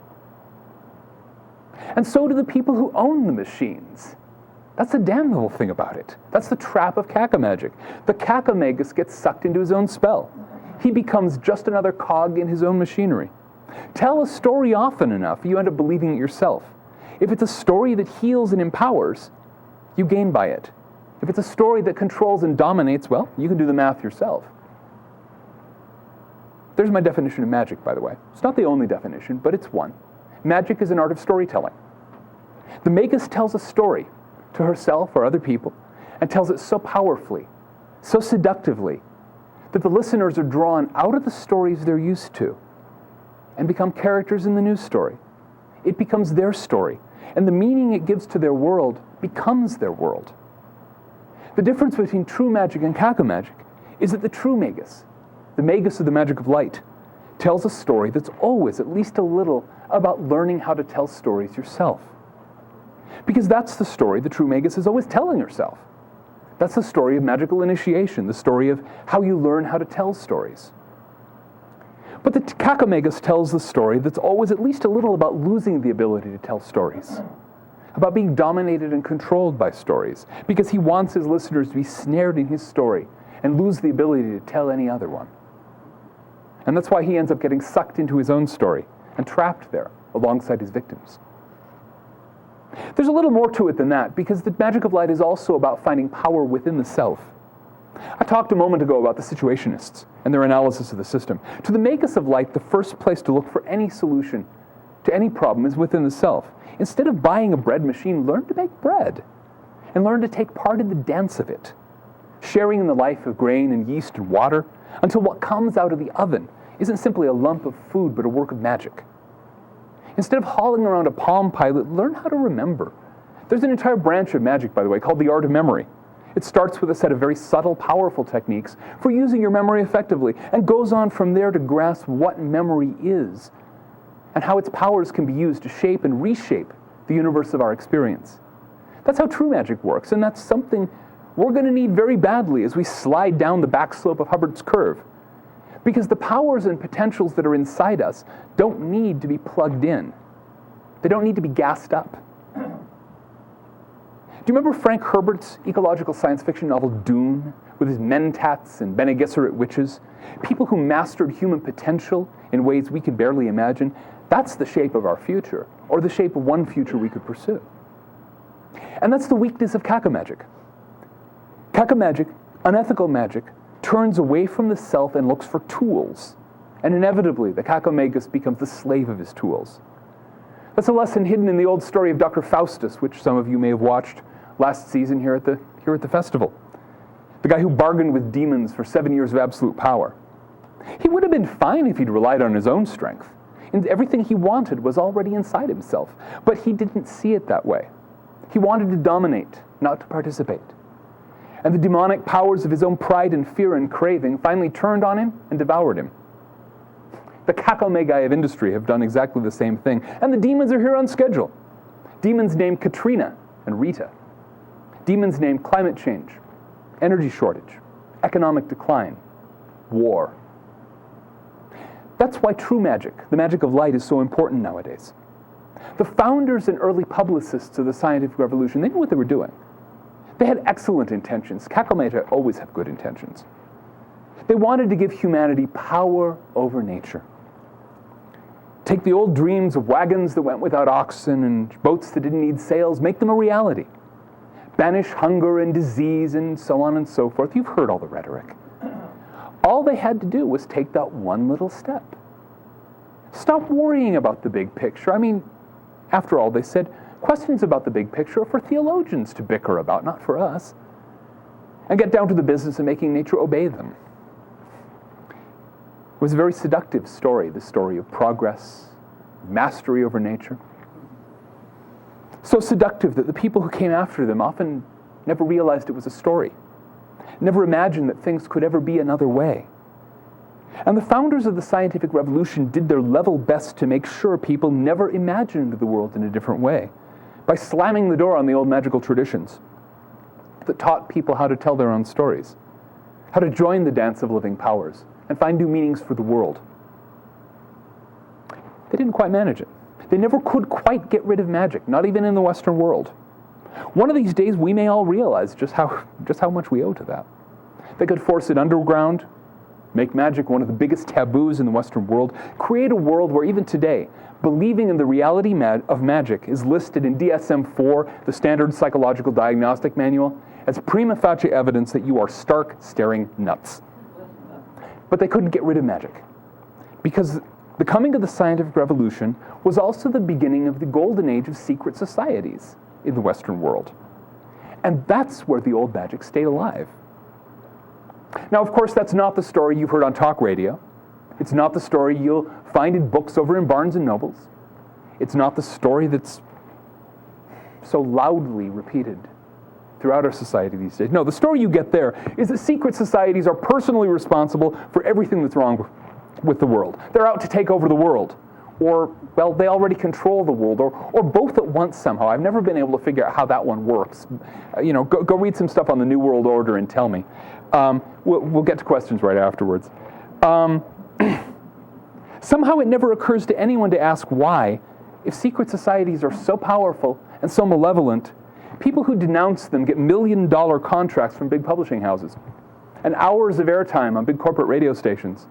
And so do the people who own the machines. That's the damnable thing about it. That's the trap of Cacamagic. The Cacamagus gets sucked into his own spell. He becomes just another cog in his own machinery. Tell a story often enough, you end up believing it yourself. If it's a story that heals and empowers, you gain by it. If it's a story that controls and dominates, well, you can do the math yourself. There's my definition of magic, by the way. It's not the only definition, but it's one. Magic is an art of storytelling. The magus tells a story to herself or other people, and tells it so powerfully, so seductively, that the listeners are drawn out of the stories they're used to and become characters in the new story. It becomes their story, and the meaning it gives to their world becomes their world. The difference between true magic and Cacamagic is that the true magus, the magus of the magic of light, tells a story that's always at least a little about learning how to tell stories yourself. Because that's the story the true magus is always telling herself. That's the story of magical initiation, the story of how you learn how to tell stories. But the Cacamagus tells the story that's always at least a little about losing the ability to tell stories, about being dominated and controlled by stories, because he wants his listeners to be snared in his story and lose the ability to tell any other one. And that's why he ends up getting sucked into his own story and trapped there alongside his victims. There's a little more to it than that, because the magic of light is also about finding power within the self. I talked a moment ago about the Situationists and their analysis of the system. To the magus of light, the first place to look for any solution to any problem is within the self. Instead of buying a bread machine, learn to make bread and learn to take part in the dance of it, sharing in the life of grain and yeast and water, until what comes out of the oven isn't simply a lump of food, but a work of magic. Instead of hauling around a Palm Pilot, learn how to remember. There's an entire branch of magic, by the way, called the art of memory. It starts with a set of very subtle, powerful techniques for using your memory effectively, and goes on from there to grasp what memory is and how its powers can be used to shape and reshape the universe of our experience. That's how true magic works, and that's something we're going to need very badly as we slide down the back slope of Hubbard's curve. Because the powers and potentials that are inside us don't need to be plugged in. They don't need to be gassed up. Do you remember Frank Herbert's ecological science fiction novel Dune, with his mentats and Bene Gesserit witches? People who mastered human potential in ways we can barely imagine. That's the shape of our future, or the shape of one future we could pursue. And that's the weakness of Cacamagic. Cacamagic, unethical magic, turns away from the self and looks for tools. And inevitably, the Cacamagus becomes the slave of his tools. That's a lesson hidden in the old story of Dr. Faustus, which some of you may have watched last season here at the festival. The guy who bargained with demons for 7 years of absolute power. He would have been fine if he'd relied on his own strength. And everything he wanted was already inside himself. But he didn't see it that way. He wanted to dominate, not to participate. And the demonic powers of his own pride and fear and craving finally turned on him and devoured him. The Cacamagi of industry have done exactly the same thing, and the demons are here on schedule. Demons named Katrina and Rita. Demons named climate change, energy shortage, economic decline, war. That's why true magic, the magic of light, is so important nowadays. The founders and early publicists of the scientific revolution, they knew what they were doing. They had excellent intentions. Cacamagia always have good intentions. They wanted to give humanity power over nature. Take the old dreams of wagons that went without oxen and boats that didn't need sails, make them a reality. Banish hunger and disease and so on and so forth. You've heard all the rhetoric. All they had to do was take that one little step. Stop worrying about the big picture. I mean, after all, they said, questions about the big picture are for theologians to bicker about, not for us. And get down to the business of making nature obey them. It was a very seductive story, the story of progress, mastery over nature. So seductive that the people who came after them often never realized it was a story, never imagined that things could ever be another way. And the founders of the scientific revolution did their level best to make sure people never imagined the world in a different way, by slamming the door on the old magical traditions that taught people how to tell their own stories, how to join the dance of living powers, and find new meanings for the world. They didn't quite manage it. They never could quite get rid of magic, not even in the Western world. One of these days, we may all realize just how much we owe to that. They could force it underground, make magic one of the biggest taboos in the Western world, create a world where even today, believing in the reality of magic is listed in DSM-4, the Standard Psychological Diagnostic Manual, as prima facie evidence that you are stark, staring nuts. But they couldn't get rid of magic, because the coming of the scientific revolution was also the beginning of the golden age of secret societies in the Western world. And that's where the old magic stayed alive. Now, of course, that's not the story you've heard on talk radio. It's not the story you'll find in books over in Barnes and Nobles. It's not the story that's so loudly repeated throughout our society these days. No, the story you get there is that secret societies are personally responsible for everything that's wrong with the world. They're out to take over the world. Or, well, they already control the world, or both at once somehow. I've never been able to figure out how that one works. Go read some stuff on the New World Order and tell me. We'll get to questions right afterwards. Somehow it never occurs to anyone to ask why, if secret societies are so powerful and so malevolent, people who denounce them get million-dollar contracts from big publishing houses and hours of airtime on big corporate radio stations.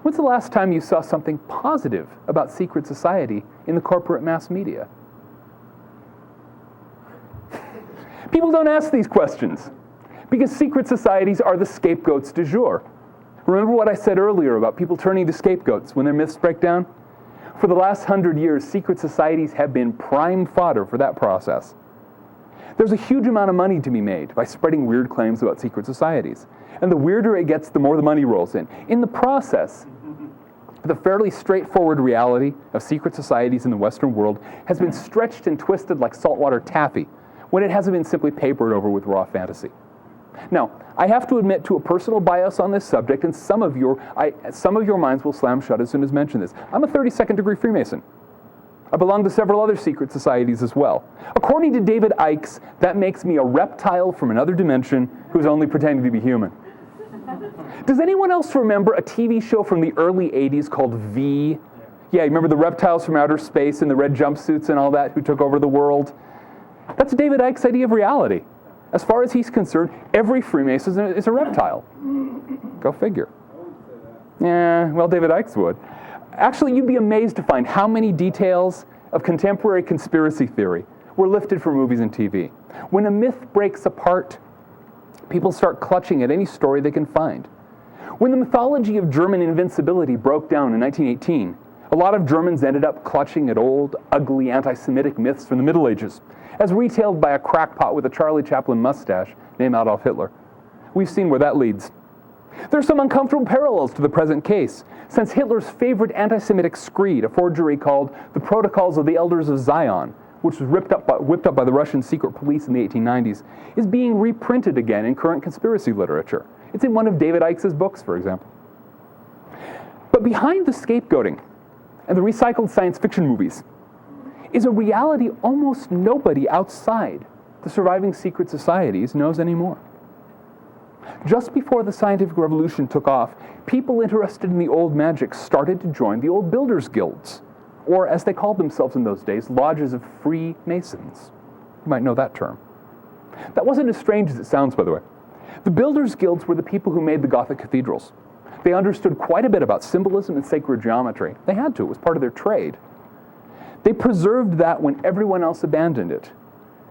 When's the last time you saw something positive about secret society in the corporate mass media? People don't ask these questions because secret societies are the scapegoats du jour. Remember what I said earlier about people turning to scapegoats when their myths break down? For the last 100 years, secret societies have been prime fodder for that process. There's a huge amount of money to be made by spreading weird claims about secret societies. And the weirder it gets, the more the money rolls in. In the process, the fairly straightforward reality of secret societies in the Western world has been stretched and twisted like saltwater taffy, when it hasn't been simply papered over with raw fantasy. Now, I have to admit to a personal bias on this subject, and some of your minds will slam shut as soon as mention this. I'm a 32nd degree Freemason. I belong to several other secret societies as well. According to David Icke, that makes me a reptile from another dimension who's only pretending to be human. Does anyone else remember a TV show from the early 80s called V? Yeah, you remember the reptiles from outer space and the red jumpsuits and all that who took over the world? That's David Icke's idea of reality. As far as he's concerned, every Freemason is a reptile. Go figure. Yeah, well, David Icke would. Actually, you'd be amazed to find how many details of contemporary conspiracy theory were lifted from movies and TV. When a myth breaks apart, people start clutching at any story they can find. When the mythology of German invincibility broke down in 1918, a lot of Germans ended up clutching at old, ugly, anti-Semitic myths from the Middle Ages, as retailed by a crackpot with a Charlie Chaplin mustache named Adolf Hitler. We've seen where that leads. There's some uncomfortable parallels to the present case, since Hitler's favorite anti-Semitic screed, a forgery called the Protocols of the Elders of Zion, which was whipped up by the Russian secret police in the 1890s, is being reprinted again in current conspiracy literature. It's in one of David Icke's books, for example. But behind the scapegoating and the recycled science fiction movies is a reality almost nobody outside the surviving secret societies knows anymore. Just before the scientific revolution took off, people interested in the old magic started to join the old builders' guilds, or as they called themselves in those days, lodges of Freemasons. You might know that term. That wasn't as strange as it sounds, by the way. The builders' guilds were the people who made the Gothic cathedrals. They understood quite a bit about symbolism and sacred geometry. They had to, it was part of their trade. They preserved that when everyone else abandoned it.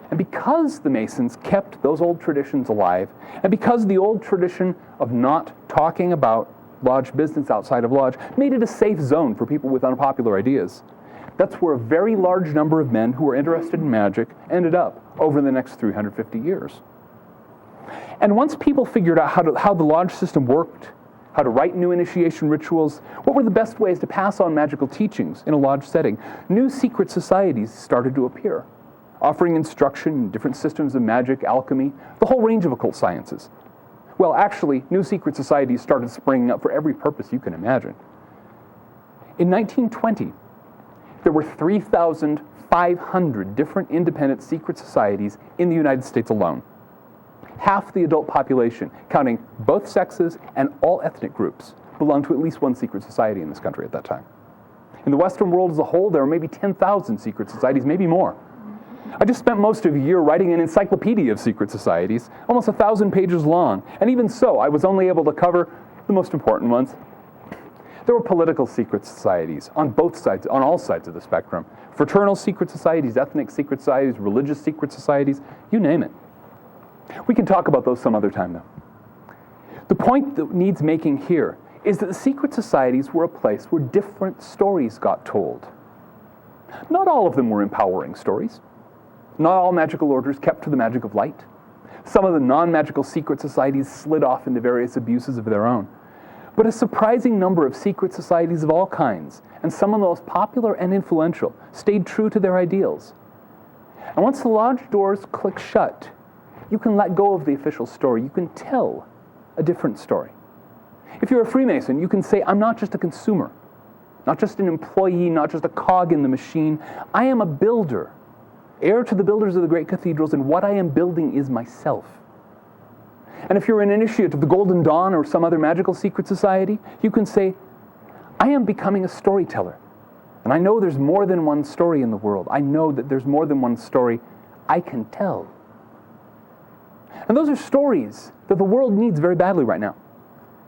And because the Masons kept those old traditions alive, and because the old tradition of not talking about lodge business outside of lodge made it a safe zone for people with unpopular ideas, that's where a very large number of men who were interested in magic ended up over the next 350 years. And once people figured out how the lodge system worked, how to write new initiation rituals, what were the best ways to pass on magical teachings in a lodge setting, new secret societies started to appear, offering instruction in different systems of magic, alchemy, the whole range of occult sciences. Well, actually, new secret societies started springing up for every purpose you can imagine. In 1920, there were 3,500 different independent secret societies in the United States alone. Half the adult population, counting both sexes and all ethnic groups, belonged to at least one secret society in this country at that time. In the Western world as a whole, there were maybe 10,000 secret societies, maybe more. I just spent most of a year writing an encyclopedia of secret societies, almost 1,000 pages long, and even so, I was only able to cover the most important ones. There were political secret societies on both sides, on all sides of the spectrum. Fraternal secret societies, ethnic secret societies, religious secret societies, you name it. We can talk about those some other time, though. The point that needs making here is that the secret societies were a place where different stories got told. Not all of them were empowering stories. Not all magical orders kept to the magic of light. Some of the non-magical secret societies slid off into various abuses of their own. But a surprising number of secret societies of all kinds, and some of the most popular and influential, stayed true to their ideals. And once the lodge doors click shut, you can let go of the official story. You can tell a different story. If you're a Freemason, you can say, I'm not just a consumer, not just an employee, not just a cog in the machine. I am a builder, heir to the builders of the great cathedrals, and what I am building is myself. And if you're an initiate of the Golden Dawn or some other magical secret society, you can say, I am becoming a storyteller. And I know there's more than one story in the world. I know that there's more than one story I can tell. And those are stories that the world needs very badly right now.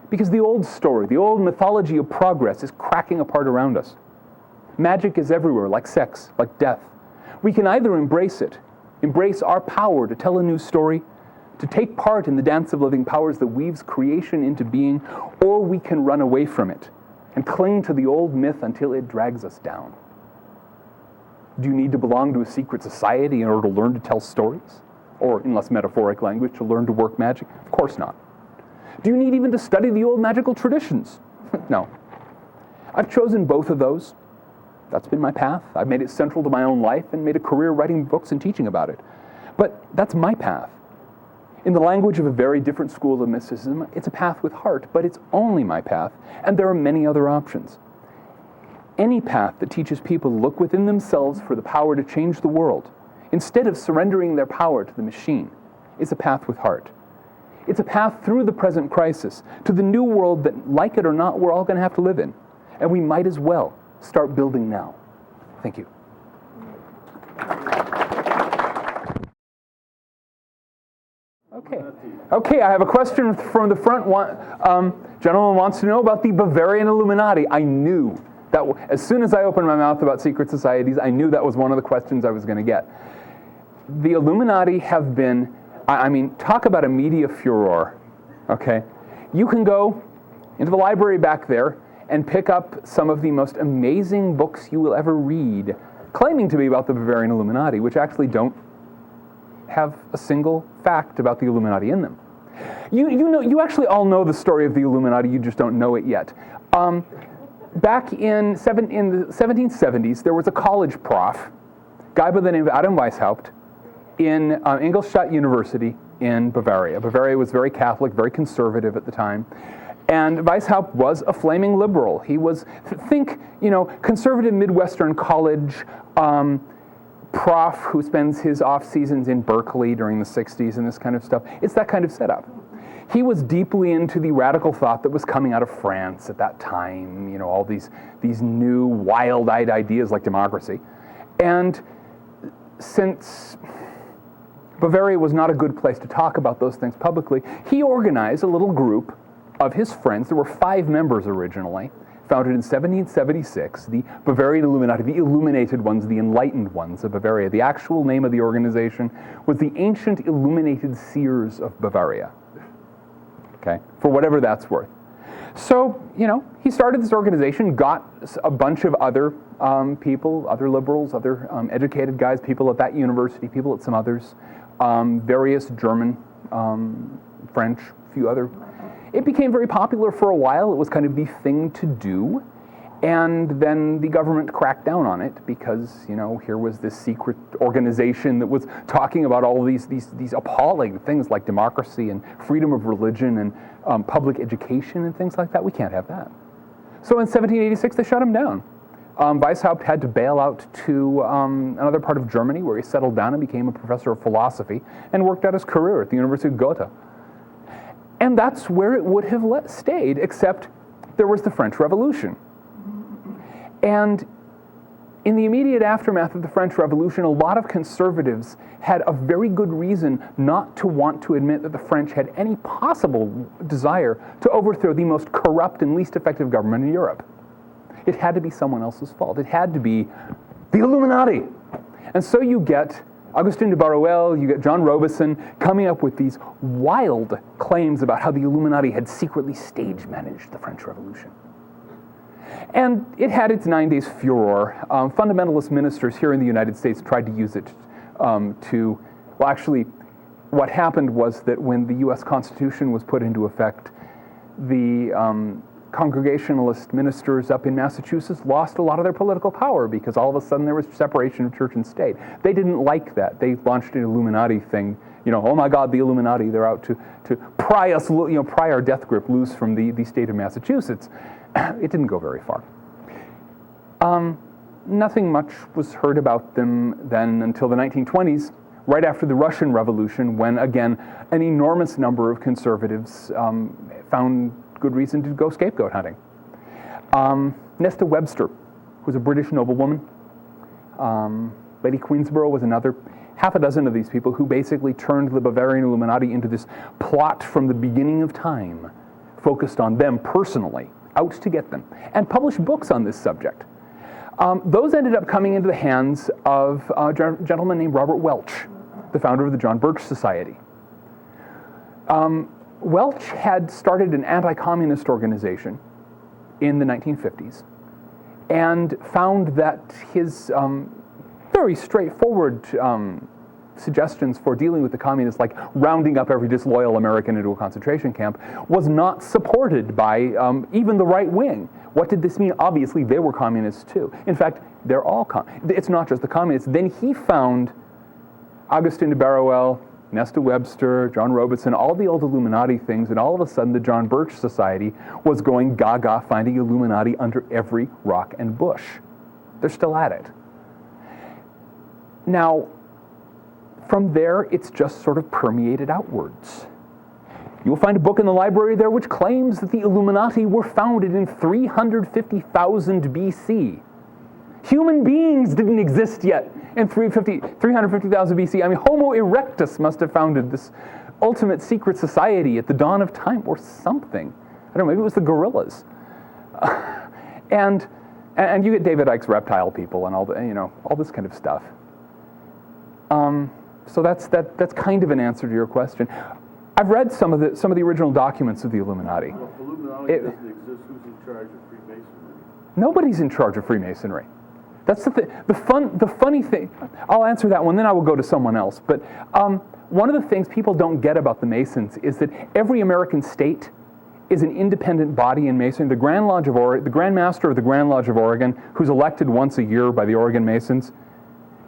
Because the old story, the old mythology of progress is cracking apart around us. Magic is everywhere, like sex, like death. We can either embrace it, embrace our power to tell a new story, to take part in the dance of living powers that weaves creation into being, or we can run away from it and cling to the old myth until it drags us down. Do you need to belong to a secret society in order to learn to tell stories? Or, in less metaphoric language, to learn to work magic? Of course not. Do you need even to study the old magical traditions? No. I've chosen both of those. That's been my path. I've made it central to my own life and made a career writing books and teaching about it. But that's my path. In the language of a very different school of mysticism, it's a path with heart, but it's only my path, and there are many other options. Any path that teaches people to look within themselves for the power to change the world, instead of surrendering their power to the machine, is a path with heart. It's a path through the present crisis to the new world that, like it or not, we're all going to have to live in. And we might as well start building now. Thank you. Okay, I have a question from the front. Gentleman wants to know about the Bavarian Illuminati. I knew that as soon as I opened my mouth about secret societies, I knew that was one of the questions I was going to get. The Illuminati have been, I mean, talk about a media furor, okay? You can go into the library back there and pick up some of the most amazing books you will ever read, claiming to be about the Bavarian Illuminati, which actually don't have a single fact about the Illuminati in them. You actually all know the story of the Illuminati, you just don't know it yet. Back in the 1770s, there was a college prof, guy by the name of Adam Weishaupt, in Ingolstadt University in Bavaria. Bavaria was very Catholic, very conservative at the time. And Weishaupt was a flaming liberal. He was, think, conservative Midwestern college prof who spends his off seasons in Berkeley during the 60s and this kind of stuff. It's that kind of setup. He was deeply into the radical thought that was coming out of France at that time, all these new wild-eyed ideas like democracy. And since Bavaria was not a good place to talk about those things publicly, he organized a little group of his friends. There were 5 members originally, founded in 1776, the Bavarian Illuminati, the illuminated ones, the enlightened ones of Bavaria. The actual name of the organization was the Ancient Illuminated Seers of Bavaria, okay, for whatever that's worth. So, he started this organization, got a bunch of other people, other liberals, other educated guys, people at that university, people at some others, various German, French, a few other. It became very popular for a while. It was kind of the thing to do. And then the government cracked down on it because, here was this secret organization that was talking about all these appalling things like democracy and freedom of religion and public education and things like that. We can't have that. So in 1786, they shut him down. Weishaupt had to bail out to another part of Germany where he settled down and became a professor of philosophy and worked out his career at the University of Gotha. And that's where it would have stayed, except there was the French Revolution. And in the immediate aftermath of the French Revolution, a lot of conservatives had a very good reason not to want to admit that the French had any possible desire to overthrow the most corrupt and least effective government in Europe. It had to be someone else's fault. It had to be the Illuminati. And so you get Augustin de Barruel, you get John Robison coming up with these wild claims about how the Illuminati had secretly stage managed the French Revolution. And it had its 9 days furor. Fundamentalist ministers here in the United States tried to use it what happened was that when the U.S. Constitution was put into effect, the Congregationalist ministers up in Massachusetts lost a lot of their political power because all of a sudden there was separation of church and state. They didn't like that. They launched an Illuminati thing. Oh my God, the Illuminati, they're out to pry us, pry our death grip loose from the state of Massachusetts. It didn't go very far. Nothing much was heard about them then until the 1920s, right after the Russian Revolution, when, again, an enormous number of conservatives found good reason to go scapegoat hunting. Nesta Webster was a British noblewoman. Lady Queensborough was another. Half a dozen of these people who basically turned the Bavarian Illuminati into this plot from the beginning of time, focused on them personally, out to get them, and published books on this subject. Those ended up coming into the hands of a gentleman named Robert Welch, the founder of the John Birch Society. Welch had started an anti-communist organization in the 1950s and found that his very straightforward suggestions for dealing with the communists, like rounding up every disloyal American into a concentration camp, was not supported by even the right wing. What did this mean? Obviously, they were communists too. In fact, they're all it's not just the communists. Then he found Augustin de Barruel, Nesta Webster, John Robison, all the old Illuminati things, and all of a sudden the John Birch Society was going gaga, finding Illuminati under every rock and bush. They're still at it. Now, from there, it's just sort of permeated outwards. You'll find a book in the library there which claims that the Illuminati were founded in 350,000 BC. Human beings didn't exist yet in 350,000 BC. I mean, Homo erectus must have founded this ultimate secret society at the dawn of time or something. I don't know, maybe it was the gorillas. And you get David Icke's reptile people and all this kind of stuff. So that's kind of an answer to your question. I've read some of the original documents of the Illuminati. Well, if Illuminati doesn't exist, who's in charge of Freemasonry? Nobody's in charge of Freemasonry. That's the funny thing. I'll answer that one, then I will go to someone else. But one of the things people don't get about the Masons is that every American state is an independent body in Masonry. The Grand Lodge of the Grand Master of the Grand Lodge of Oregon, who's elected once a year by the Oregon Masons,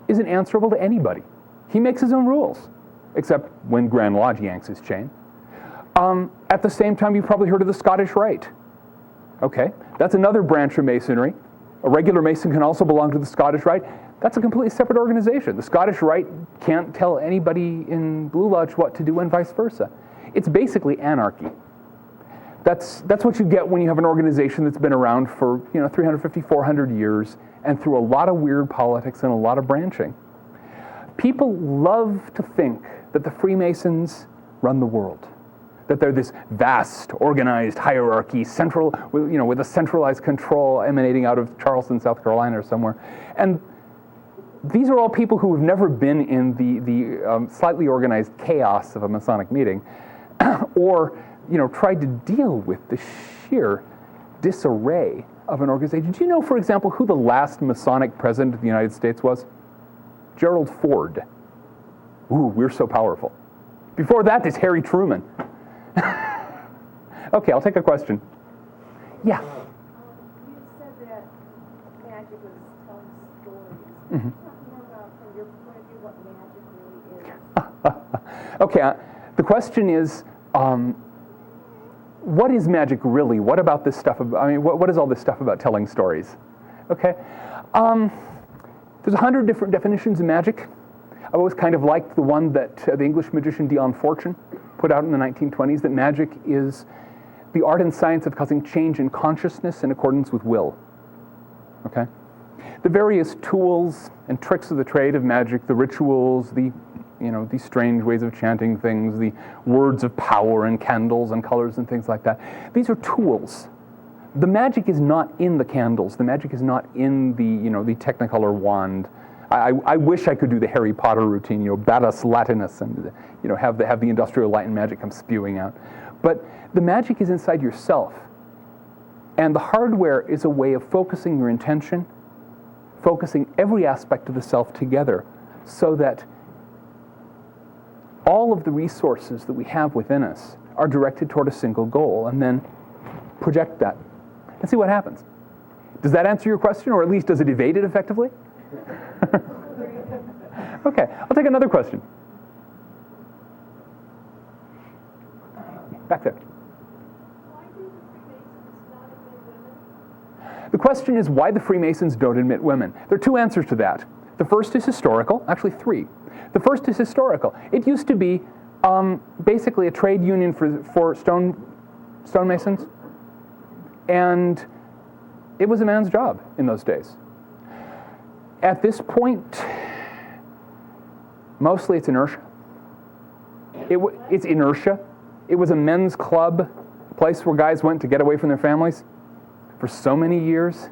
isn't answerable to anybody. He makes his own rules, except when Grand Lodge yanks his chain. At the same time, you've probably heard of the Scottish Rite. Okay, that's another branch of Masonry. A regular Mason can also belong to the Scottish Rite. That's a completely separate organization. The Scottish Rite can't tell anybody in Blue Lodge what to do and vice versa. It's basically anarchy. That's what you get when you have an organization that's been around for 350, 400 years and through a lot of weird politics and a lot of branching. People love to think that the Freemasons run the world, that they're this vast, organized hierarchy, with a centralized control emanating out of Charleston, South Carolina, or somewhere. And these are all people who have never been in the slightly organized chaos of a Masonic meeting, or tried to deal with the sheer disarray of an organization. Do you know, for example, who the last Masonic president of the United States was? Gerald Ford. Ooh, we're so powerful. Before that, it's Harry Truman. Okay, I'll take a question. Yeah. You said that Talk more about, from your point of view, what magic really is. Okay, the question is, what is magic really? What about this stuff? What is all this stuff about telling stories? Okay, there's 100 different definitions of magic. I've always kind of liked the one that the English magician Dion Fortune put out in the 1920s, that magic is the art and science of causing change in consciousness in accordance with will. Okay? The various tools and tricks of the trade of magic, the rituals, these strange ways of chanting things, the words of power and candles and colors and things like that. These are tools. The magic is not in the candles. The magic is not in the Technicolor wand. I wish I could do the Harry Potter routine, Batus Latinus, and have the industrial light and magic come spewing out. But the magic is inside yourself. And the hardware is a way of focusing your intention, focusing every aspect of the self together, so that all of the resources that we have within us are directed toward a single goal, and then project that and see what happens. Does that answer your question, or at least does it evade it effectively? Okay, I'll take another question. Back there. Why do the Freemasons not admit women? The question is why the Freemasons don't admit women. There are two answers to that. The first is historical, actually three. The first is historical. It used to be basically a trade union for stonemasons, and it was a man's job in those days. At this point, mostly it's inertia. It's inertia. It was a men's club, a place where guys went to get away from their families for so many years.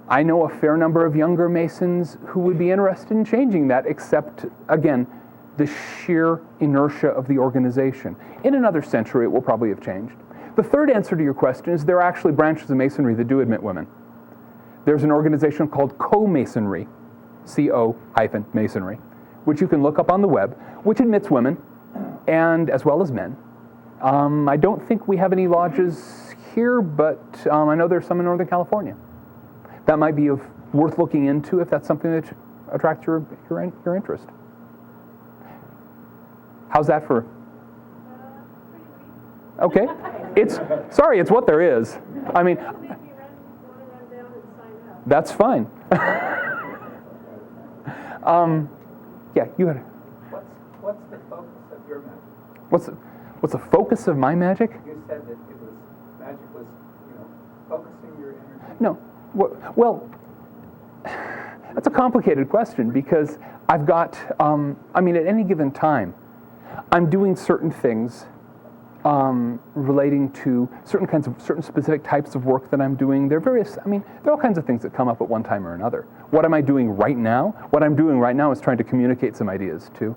I know a fair number of younger Masons who would be interested in changing that, except, again, the sheer inertia of the organization. In another century, it will probably have changed. The third answer to your question is there are actually branches of Masonry that do admit women. There's an organization called Co-Masonry, CO-Masonry, which you can look up on the web, which admits women, and as well as men. I don't think we have any lodges here, but I know there's some in Northern California. That might be worth looking into if that's something that attracts your interest. How's that for? Pretty weak. Okay. It's what there is. I mean, Want to run down and sign up. that's fine. Yeah, you had. What's the focus of your magic? What's the focus of my magic? You said that magic was, focusing your energy. No. Well, that's a complicated question because I've got, at any given time, I'm doing certain things relating to certain specific types of work that I'm doing. There are all kinds of things that come up at one time or another. What am I doing right now? What I'm doing right now is trying to communicate some ideas to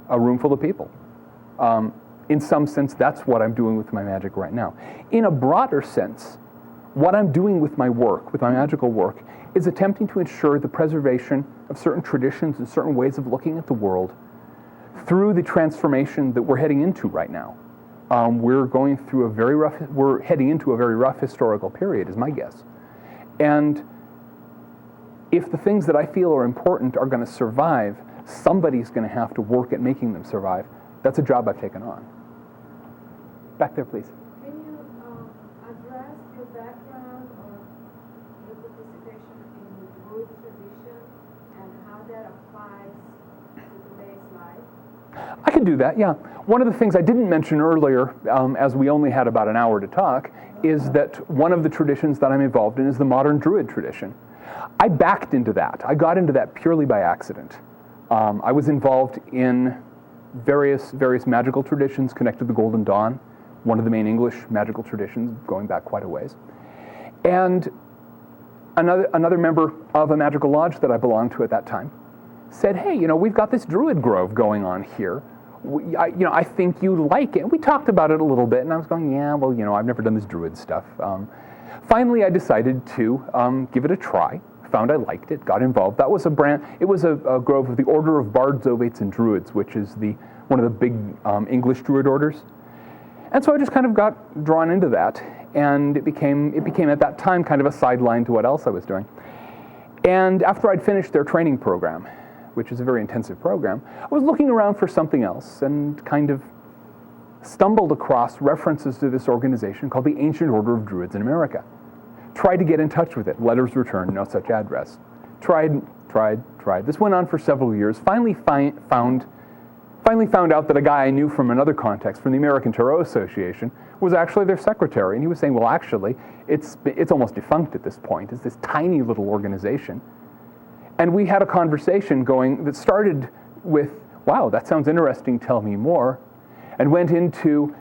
a room full of people. In some sense, that's what I'm doing with my magic right now. In a broader sense, what I'm doing with my work, with my magical work, is attempting to ensure the preservation of certain traditions and certain ways of looking at the world through the transformation that we're heading into right now. We're heading into a very rough historical period, is my guess. And if the things that I feel are important are going to survive, somebody's going to have to work at making them survive. That's a job I've taken on. Back there, please. Can you address your background or your participation in the Druid tradition and how that applies to today's life? I can do that, yeah. One of the things I didn't mention earlier, as we only had about an hour to talk, is that one of the traditions that I'm involved in is the modern Druid tradition. I backed into that. I got into that purely by accident. I was involved in various magical traditions connected to the Golden Dawn, one of the main English magical traditions going back quite a ways. And another member of a magical lodge that I belonged to at that time said, hey, we've got this Druid grove going on here. I think you'd like it. And we talked about it a little bit, and I was going, yeah, well, I've never done this Druid stuff. Finally, I decided to give it a try. Found I liked it, got involved. That was it was a grove of the Order of Bards, Ovates, and Druids, which is one of the big English Druid orders. And so I just kind of got drawn into that, and it became at that time kind of a sideline to what else I was doing. And after I'd finished their training program, which is a very intensive program, I was looking around for something else and kind of stumbled across references to this organization called the Ancient Order of Druids in America. Tried to get in touch with it. Letters returned, no such address. Tried. This went on for several years. Finally found out that a guy I knew from another context, from the American Tarot Association, was actually their secretary. And he was saying, well, actually, it's almost defunct at this point. It's this tiny little organization. And we had a conversation going that started with, wow, that sounds interesting, tell me more, and went into,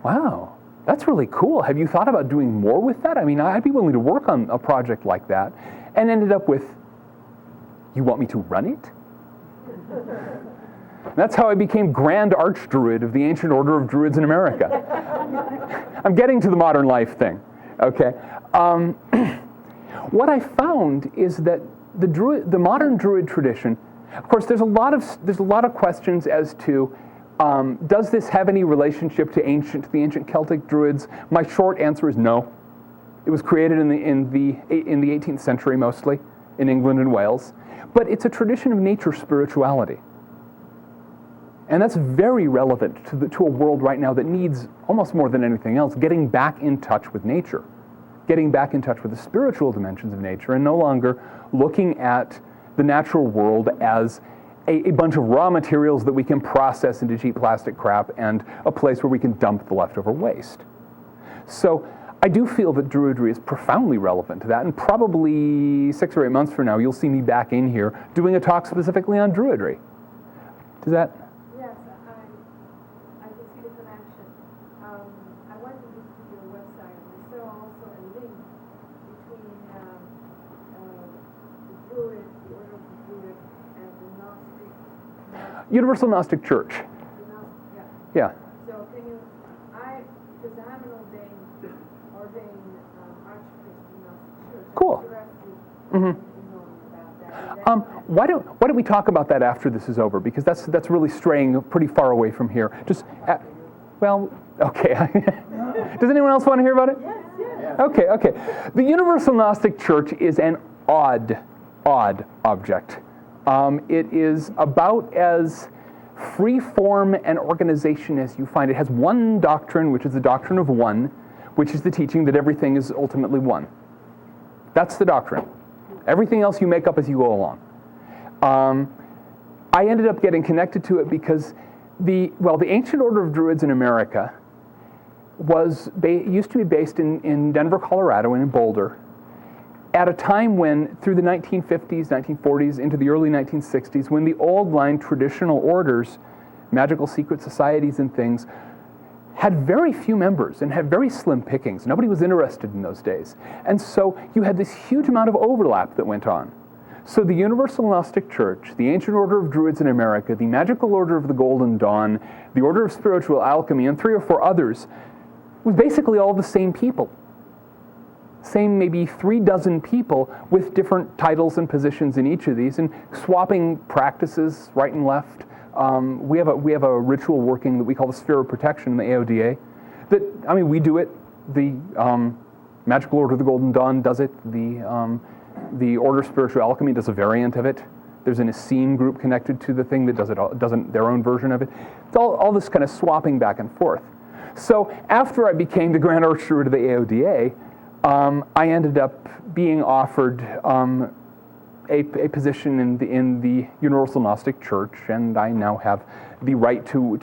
wow, that's really cool. Have you thought about doing more with that? I mean, I'd be willing to work on a project like that. And ended up with, you want me to run it? That's how I became Grand Archdruid of the Ancient Order of Druids in America. I'm getting to the modern life thing, okay? What I found is that the modern Druid tradition, of course, there's a lot of questions as to, does this have any relationship to the ancient Celtic Druids? My short answer is no. It was created in the 18th century mostly, in England and Wales. But it's a tradition of nature spirituality. And that's very relevant to a world right now that needs, almost more than anything else, getting back in touch with nature. Getting back in touch with the spiritual dimensions of nature and no longer looking at the natural world as a bunch of raw materials that we can process into cheap plastic crap and a place where we can dump the leftover waste. So I do feel that Druidry is profoundly relevant to that, and probably 6 or 8 months from now, you'll see me back in here doing a talk specifically on Druidry. Does that? Yes, I can see the connection. I went to your website, and I saw also a link between the Druid, the Order of the Druid, and the Gnostic. Universal Gnostic Church. Yeah. So can you, because I'm an ordained archpriest in Gnostic Church. Cool. Why don't we talk about that after this is over? Because that's really straying pretty far away from here. Just, well, okay. Does anyone else want to hear about it? Yes. Okay. The Universal Gnostic Church is an odd object. It is about as free-form an organization as you find. It has one doctrine, which is the doctrine of one, which is the teaching that everything is ultimately one. That's the doctrine. Everything else you make up as you go along. I ended up getting connected to it because the Ancient Order of Druids in America used to be based in Denver, Colorado, and in Boulder, at a time when, through the 1950s, 1940s, into the early 1960s, when the old line traditional orders, magical secret societies and things, had very few members and had very slim pickings. Nobody was interested in those days. And so you had this huge amount of overlap that went on. So the Universal Gnostic Church, the Ancient Order of Druids in America, the Magical Order of the Golden Dawn, the Order of Spiritual Alchemy, and 3 or 4 others, was basically all the same people. Same maybe 3 dozen people with different titles and positions in each of these, and swapping practices right and left. We have a ritual working that we call the Sphere of Protection in the AODA. We do it. The Magical Order of the Golden Dawn does it. The Order of Spiritual Alchemy does a variant of it. There's an Essene group connected to the thing that doesn't their own version of it. It's all this kind of swapping back and forth. So after I became the Grand Archdruid of the AODA, I ended up being offered a position in the Universal Gnostic Church, and I now have the right to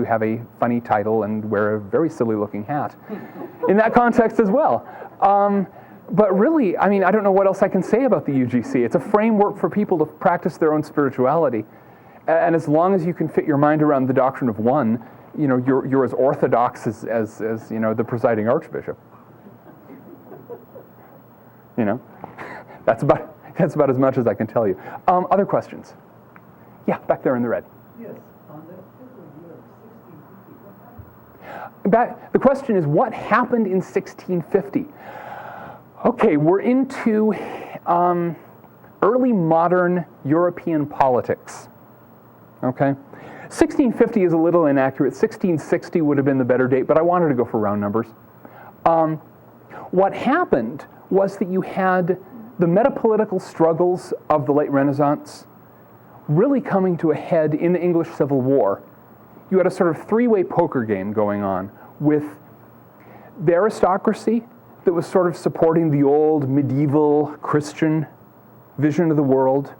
have a funny title and wear a very silly-looking hat in that context as well. But really, I don't know what else I can say about the UGC. It's a framework for people to practice their own spirituality, and as long as you can fit your mind around the doctrine of one, you're as orthodox as the presiding archbishop. That's about as much as I can tell you. Other questions? Yeah, back there in the red. Yes, on that particular year of 1650, what happened? The question is, what happened in 1650? Okay, we're into early modern European politics. Okay? 1650 is a little inaccurate. 1660 would have been the better date, but I wanted to go for round numbers. What happened was that you had the metapolitical struggles of the late Renaissance really coming to a head in the English Civil War. You had a sort of three-way poker game going on with the aristocracy that was sort of supporting the old medieval Christian vision of the world.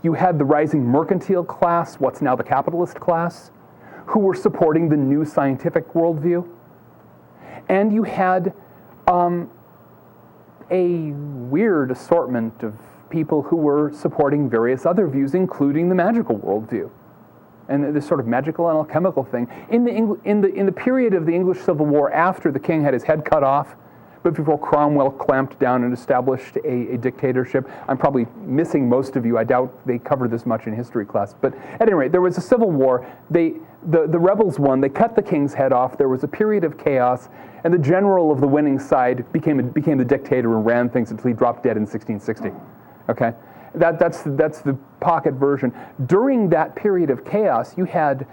You had the rising mercantile class, what's now the capitalist class, who were supporting the new scientific worldview. And you had a weird assortment of people who were supporting various other views, including the magical worldview and this sort of magical and alchemical thing. In the period of the English Civil War, after the king had his head cut off, but before Cromwell clamped down and established a dictatorship. I'm probably missing most of you. I doubt they cover this much in history class. But at any rate, there was a civil war. The rebels won. They cut the king's head off. There was a period of chaos, and the general of the winning side became the dictator and ran things until he dropped dead in 1660. Okay, that's the pocket version. During that period of chaos, you had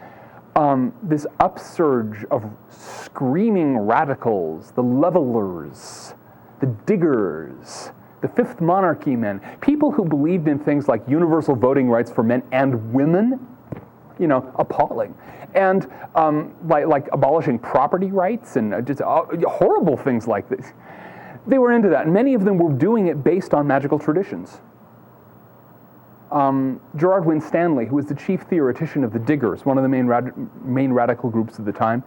this upsurge of screaming radicals, the levelers, the diggers, the Fifth Monarchy men, people who believed in things like universal voting rights for men and women, appalling, and like abolishing property rights and just horrible things like this. They were into that, and many of them were doing it based on magical traditions. Gerard Winstanley, who was the chief theoretician of the Diggers, one of the main radical groups of the time,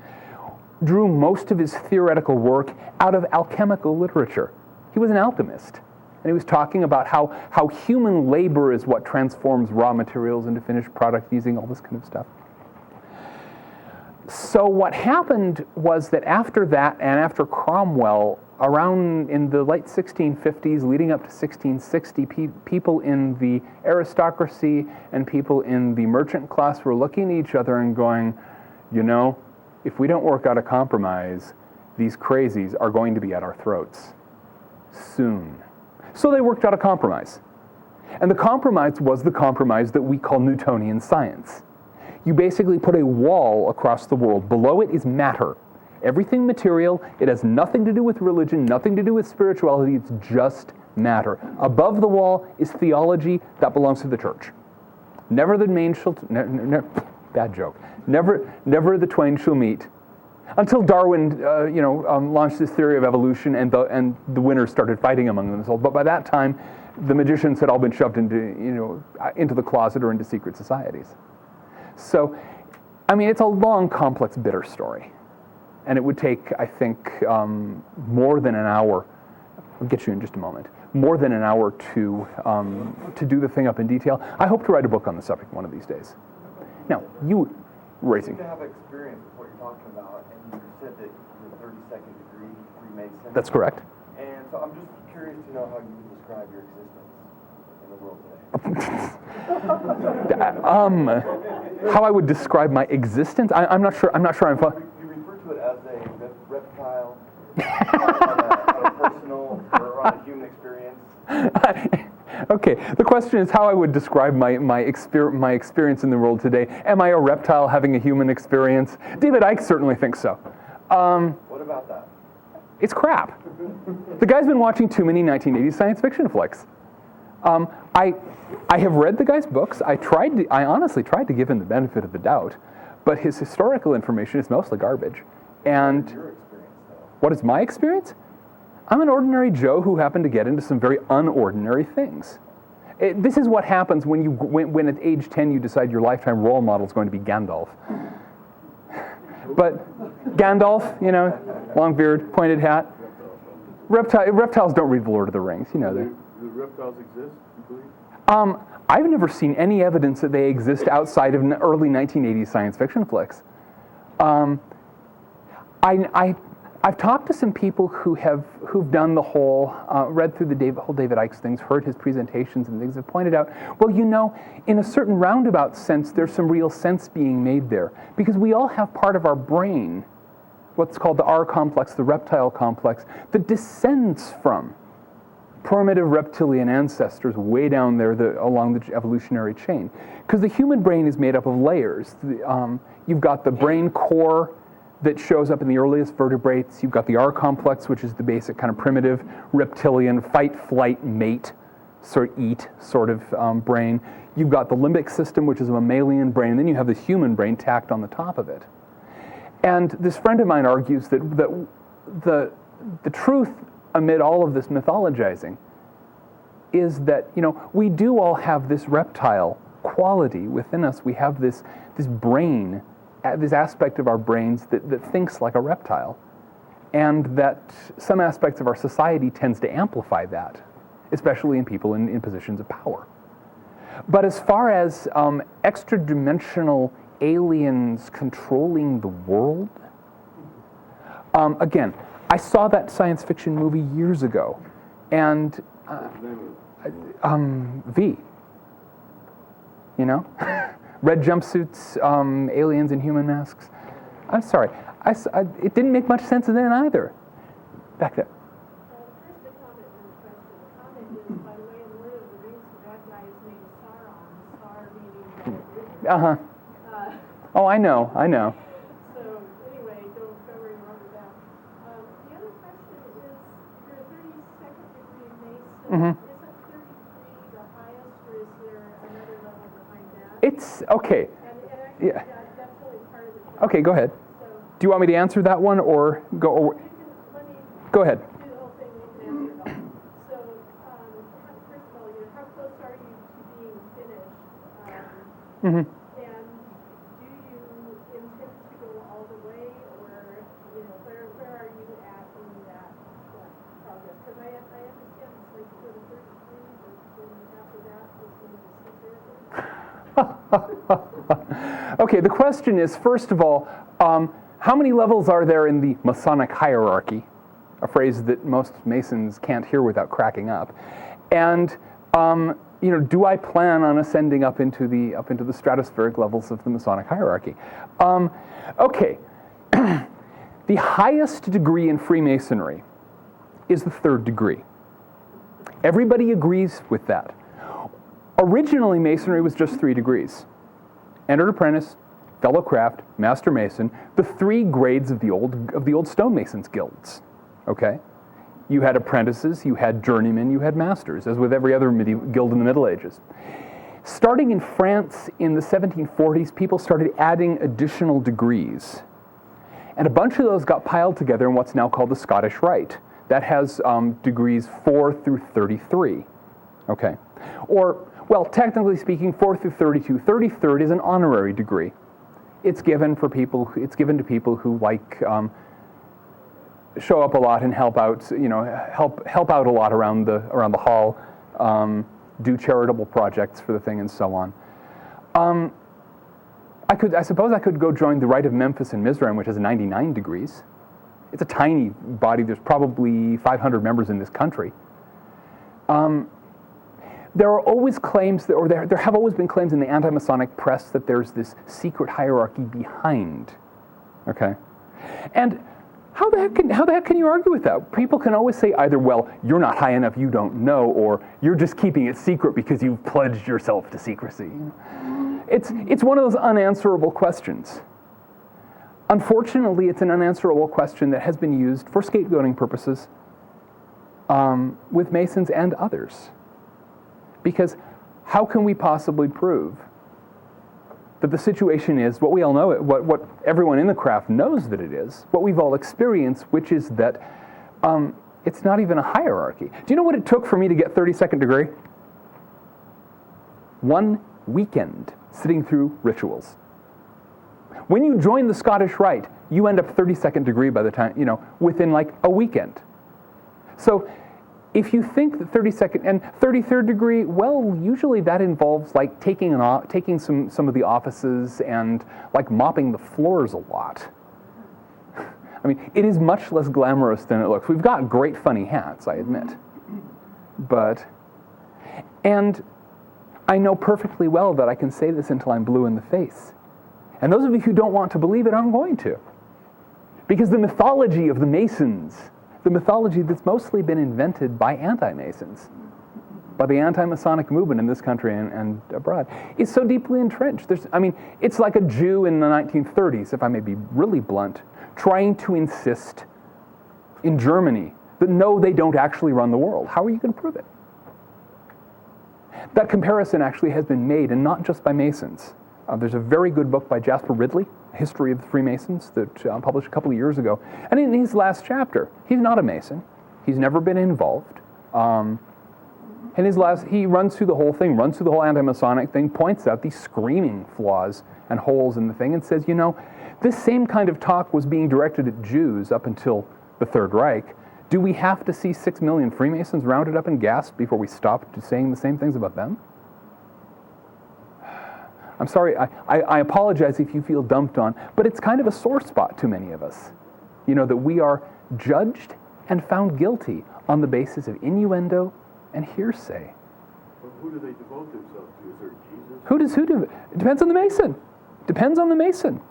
drew most of his theoretical work out of alchemical literature. He was an alchemist, and he was talking about how human labor is what transforms raw materials into finished product using all this kind of stuff. So what happened was that after that, and after Cromwell, around in the late 1650s, leading up to 1660, people in the aristocracy and people in the merchant class were looking at each other and going, if we don't work out a compromise, these crazies are going to be at our throats soon. So they worked out a compromise. And the compromise was the compromise that we call Newtonian Science. You basically put a wall across the world. Below it is matter. Everything material. It has nothing to do with religion, nothing to do with spirituality. It's just matter. Above the wall is theology. That belongs to the church. Never the twain shall... bad joke. Never the twain shall meet. Until Darwin, launched his theory of evolution, and the winners started fighting among themselves. But by that time, the magicians had all been shoved into the closet or into secret societies. So, it's a long, complex, bitter story. And it would take, I think, more than an hour. I'll get you in just a moment. More than an hour to do the thing up in detail. I hope to write a book on the subject one of these days. Now, you raising. You seem to have experience with what you're talking about, and you said that you're 32nd degree Freemason. That's correct. And so I'm just curious to know how you would describe your existence in the world today. How I would describe my existence? I'm not sure. I'm You refer to it as a reptile, on a personal or on a human experience. Okay. The question is how I would describe my experience in the world today. Am I a reptile having a human experience? David Icke certainly thinks so. What about that? It's crap. The guy's been watching too many 1980s science fiction flicks. I have read the guy's books. I honestly tried to give him the benefit of the doubt, but his historical information is mostly garbage. And Your experience, though. what is my experience? I'm an ordinary Joe who happened to get into some very unordinary things. This is what happens when at age 10 you decide your lifetime role model is going to be Gandalf. But Gandalf, long beard, pointed hat. Reptiles don't read The Lord of the Rings, Do reptiles exist, you believe? I've never seen any evidence that they exist outside of early 1980s science fiction flicks. I've talked to some people who've done the whole, read through the whole David Icke things, heard his presentations and things, have pointed out, well, in a certain roundabout sense, there's some real sense being made there. Because we all have part of our brain, what's called the R complex, the reptile complex, that descends from primitive reptilian ancestors way down there along the evolutionary chain. Because the human brain is made up of layers. You've got the brain core that shows up in the earliest vertebrates. You've got the R complex, which is the basic kind of primitive reptilian fight, flight, mate sort of eat sort of brain. You've got the limbic system, which is a mammalian brain, and then you have the human brain tacked on the top of it. And this friend of mine argues that the truth amid all of this mythologizing is that, we do all have this reptile quality within us. We have this brain, this aspect of our brains that thinks like a reptile, and that some aspects of our society tends to amplify that, especially in people in positions of power. But as far as extra-dimensional aliens controlling the world, again, I saw that science fiction movie years ago, and V. Red jumpsuits, aliens in human masks. I'm sorry, it didn't make much sense then either. Back there. First, a comment and a question. The comment is, by the way, in the Lord of the Rings, the bad guy is named Sauron. Sar meaning red river. Oh, I know. So anyway, don't go very wrong with that. The other question is, you're a 32nd degree Mason. Mm-hmm. Isn't 33 the highest, or is there another level behind that? It's okay. And actually, Yeah. that's only part of the. Okay, go ahead. So Do you want me to answer that one, or go? Or, you can let me go ahead. do the whole thing. You can answer it all. So first of all, how close are you to being finished? Mm-hmm. And do you intend to go all the way, or where are you at in that progress? Because I understand it's like you go to 33, but then after that, it's going to be secret. Okay, the question is, first of all, how many levels are there in the Masonic hierarchy? A phrase that most Masons can't hear without cracking up. And do I plan on ascending up into the stratospheric levels of the Masonic hierarchy? Okay, the highest degree in Freemasonry is the 3rd degree. Everybody agrees with that. Originally, Masonry was just 3 degrees: entered apprentice, fellow craft, master mason, the 3 grades of the old stonemasons guilds. Okay. You had apprentices, you had journeymen, you had masters, as with every other guild in the Middle Ages. Starting in France in the 1740s, people started adding additional degrees. And a bunch of those got piled together in what's now called the Scottish Rite. That has degrees 4 through 33. Okay. Or, well, technically speaking, 4 through 32. 33rd is an honorary degree. It's given to people who like show up a lot and help out, help out a lot around the hall, do charitable projects for the thing, and so on. I suppose I could go join the Rite of Memphis in Mizraim, which is 99 degrees. It's a tiny body. There's probably 500 members in this country. There are always claims, there have always been claims in the anti-Masonic press that there's this secret hierarchy behind. Okay, and how the heck can you argue with that? People can always say either, well, you're not high enough, you don't know, or you're just keeping it secret because you've pledged yourself to secrecy. It's one of those unanswerable questions. Unfortunately, it's an unanswerable question that has been used for scapegoating purposes with Masons and others. Because how can we possibly prove that the situation is what we all know, what everyone in the craft knows that it is, what we've all experienced, which is that it's not even a hierarchy. Do you know what it took for me to get 32nd degree? 1 weekend sitting through rituals. When you join the Scottish Rite, you end up 32nd degree by the time, within like a weekend. So if you think that 32nd and 33rd degree, well, usually that involves like taking some of the offices and like mopping the floors a lot. I mean, it is much less glamorous than it looks. We've got great funny hats, I admit. And I know perfectly well that I can say this until I'm blue in the face. And those of you who don't want to believe it, I'm going to. Because the mythology of the Masons, the mythology that's mostly been invented by anti-Masons, by the anti-Masonic movement in this country and abroad, is so deeply entrenched. It's like a Jew in the 1930s, if I may be really blunt, trying to insist in Germany that no, they don't actually run the world. How are you going to prove it? That comparison actually has been made, and not just by Masons. There's a very good book by Jasper Ridley, History of the Freemasons, that published a couple of years ago. And in his last chapter, he's not a Mason. He's never been involved. He runs through the whole thing, runs through the whole anti-Masonic thing, points out these screaming flaws and holes in the thing, and says, you know, this same kind of talk was being directed at Jews up until the Third Reich. Do we have to see 6 million Freemasons rounded up and gassed before we stop saying the same things about them? I'm sorry, I apologize if you feel dumped on, but it's kind of a sore spot to many of us. You know, that we are judged and found guilty on the basis of innuendo and hearsay. But who do they devote themselves to? Is there Jesus? It depends on the Mason. Depends on the Mason.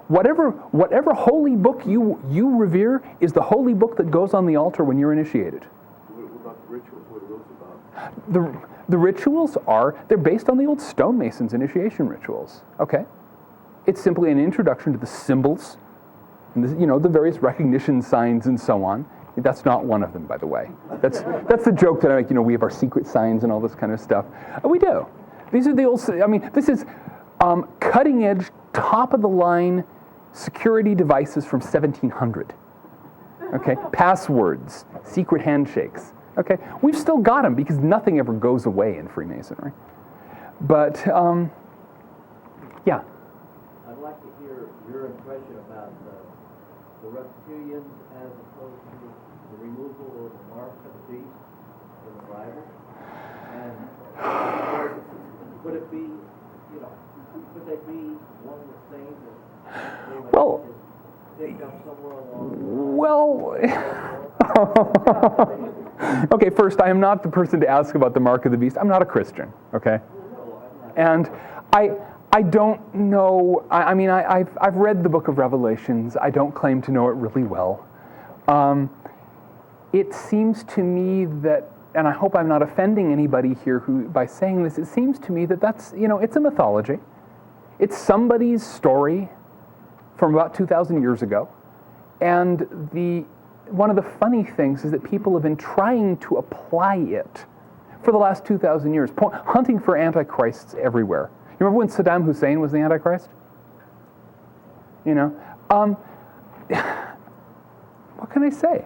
Whatever holy book you revere is the holy book that goes on the altar when you're initiated. What about the rituals? What are those about? The rituals they're based on the old stonemasons' initiation rituals, okay? It's simply an introduction to the symbols, and the various recognition signs and so on. That's not one of them, by the way. That's the joke that I make, we have our secret signs and all this kind of stuff. We do. These are the old, this is cutting edge, top of the line security devices from 1700. Okay, passwords, secret handshakes. Okay, we've still got them because nothing ever goes away in Freemasonry. But, yeah. I'd like to hear your impression about the reptilians as opposed to the removal of the mark of the beast in the Bible. And would it be, could they be one of the things that they might Well, just picked up somewhere along the line? Okay, first, I am not the person to ask about the mark of the beast. I'm not a Christian, okay? And I don't know, I've read the book of Revelations. I don't claim to know it really well. It seems to me that, and I hope I'm not offending anybody here by saying this, it seems to me that that's, it's a mythology. It's somebody's story from about 2,000 years ago. And one of the funny things is that people have been trying to apply it for the last 2,000 years, hunting for antichrists everywhere. You remember when Saddam Hussein was the antichrist? What can I say?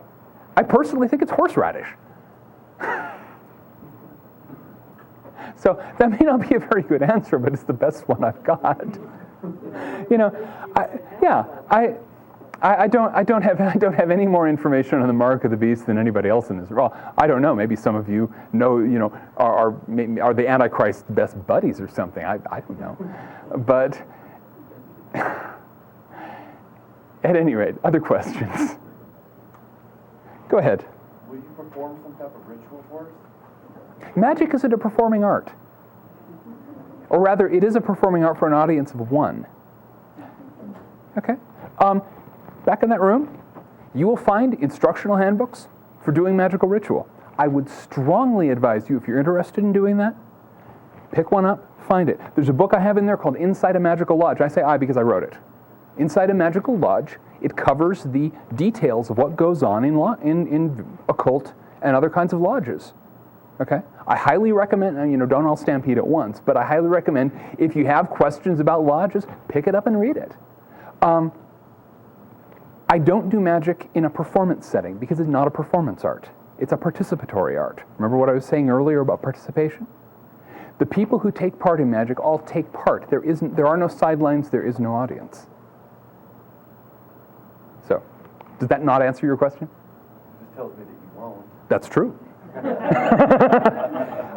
I personally think it's horseradish. So that may not be a very good answer, but it's the best one I've got. I don't have any more information on the mark of the beast than anybody else in this. Well, I don't know. Maybe some of you know. Are the Antichrist's best buddies or something? I don't know. But at any rate, other questions. Go ahead. Will you perform some type of ritual for us? Magic isn't a performing art. Or rather, it is a performing art for an audience of one. Okay? Back in that room, you will find instructional handbooks for doing magical ritual. I would strongly advise you, if you're interested in doing that, pick one up, find it. There's a book I have in there called Inside a Magical Lodge. I say I because I wrote it. Inside a Magical Lodge, it covers the details of what goes on in occult and other kinds of lodges. Okay? I highly recommend, don't all stampede at once, but I highly recommend, if you have questions about lodges, pick it up and read it. I don't do magic in a performance setting because it's not a performance art. It's a participatory art. Remember what I was saying earlier about participation? The people who take part in magic all take part. There are no sidelines, there is no audience. So, does that not answer your question? It just tells me that you won't. That's true.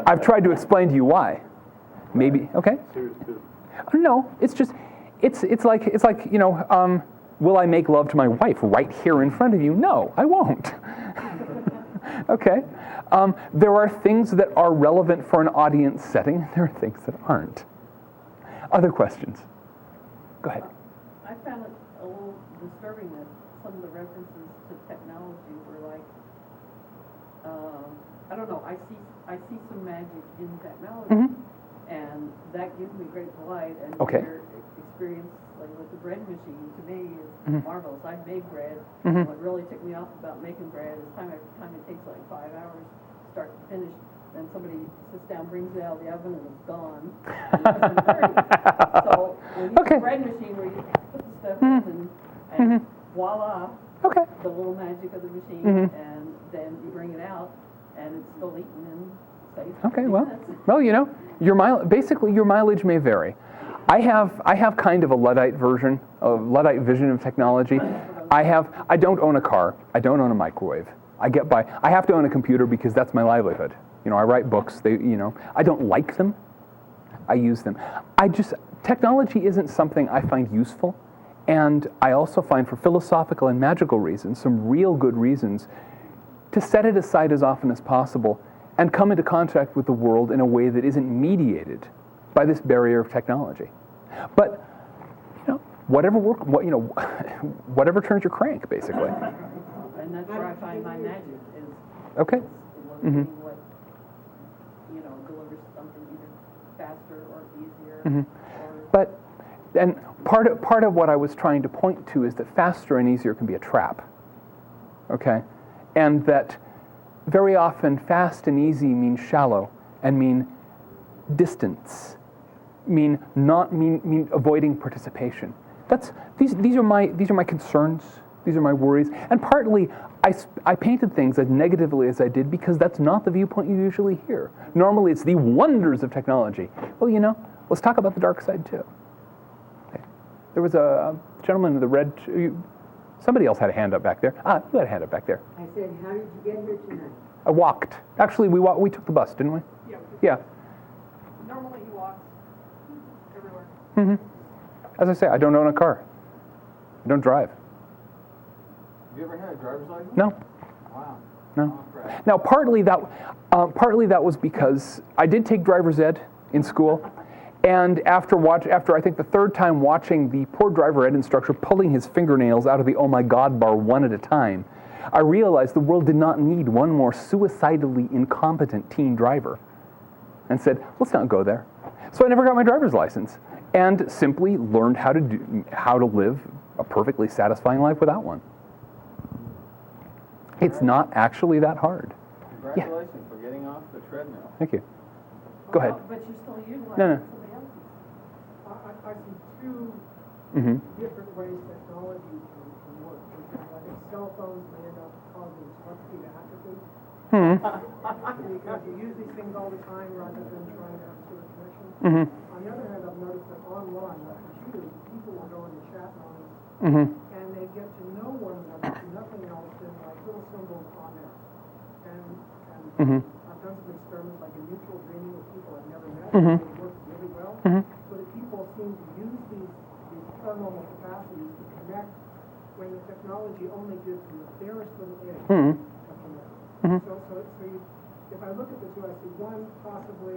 I've tried to explain to you why. Maybe, okay? Serious business. No, it's just, it's like will I make love to my wife right here in front of you? No, I won't. Okay? There are things that are relevant for an audience setting. There are things that aren't. Other questions? Go ahead. I found it a little disturbing that some of the references to technology were like, I don't know, I see some magic in technology, and that gives me great delight, and your experience like with the bread machine to me is marvelous. I've made bread. What really took me off about making bread is time after time it takes like 5 hours start to finish then somebody sits down, brings it out of the oven, and it's gone. And it wasn't dirty. So we use Okay. a bread machine where you put the stuff in and voila, Okay. the little magic of the machine, and then you bring it out, and it's still eaten in, say, Okay, 30 well, minutes. basically your mileage may vary. I have kind of a Luddite vision of technology. I don't own a car. I don't own a microwave. I get by. I have to own a computer because that's my livelihood. You know, I write books. I don't like them. I use them. Technology isn't something I find useful, and I also find, for philosophical and magical reasons, some real good reasons to set it aside as often as possible and come into contact with the world in a way that isn't mediated by this barrier of technology. But whatever turns your crank, basically. And that's where I find my magic is Okay. locating what, delivers something either faster or easier. But and part of what I was trying to point to is that faster and easier can be a trap. Okay, and that very often fast and easy mean shallow and mean distance, mean avoiding participation. These are my concerns. These are my worries, and partly I painted things as negatively as I did because that's not the viewpoint you usually hear. Normally, it's the wonders of technology. Well, let's talk about the dark side too. Okay. There was a gentleman in the red. Somebody else had a hand up back there. You had a hand up back there. I said, how did you get here tonight? I walked. Actually, we took the bus, didn't we? Yeah. Yeah. Normally he walks everywhere. As I say, I don't own a car. I don't drive. Have you ever had a driver's license? No. Wow. No. Now, partly that was because I did take driver's ed in school, and after I think the third time watching the poor driver ed instructor pulling his fingernails out of the oh my god bar one at a time, I realized the world did not need one more suicidally incompetent teen driver, and said, let's not go there. So I never got my driver's license, and simply learned how to live a perfectly satisfying life without one. It's not actually that hard. Congratulations for getting off the treadmill. Thank you. Go ahead. But you're still utilizing No. somebody else's. I see two different ways technology can work. For example, I think cell phones may end up causing telepathy to atrophy. Because you use these things all the time rather than trying to have sort of connection. On the other hand, I've noticed that online, like computers, people will go into chat lines and they get to know one another through nothing else than like little symbols on there. And I've done some experiments like in mutual dreaming with people I've never met. They work really well. So that people seem to use these paranormal capacities to connect when the technology only gives them the barest little edge to connect. So if I look at the two, I see one possibly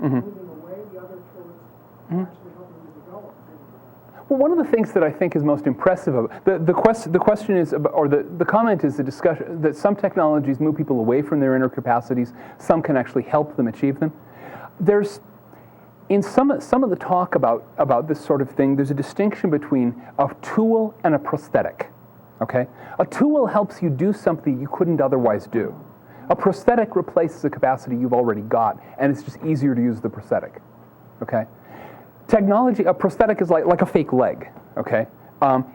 moving away, the other towards actually helping to develop. Well, one of the things that I think is most impressive of the question is, or the comment is the discussion that some technologies move people away from their inner capacities. Some can actually help them achieve them. There's in some of the talk about this sort of thing. There's a distinction between a tool and a prosthetic. Okay, a tool helps you do something you couldn't otherwise do. A prosthetic replaces a capacity you've already got, and it's just easier to use the prosthetic. Okay. Technology, a prosthetic is like a fake leg. Okay,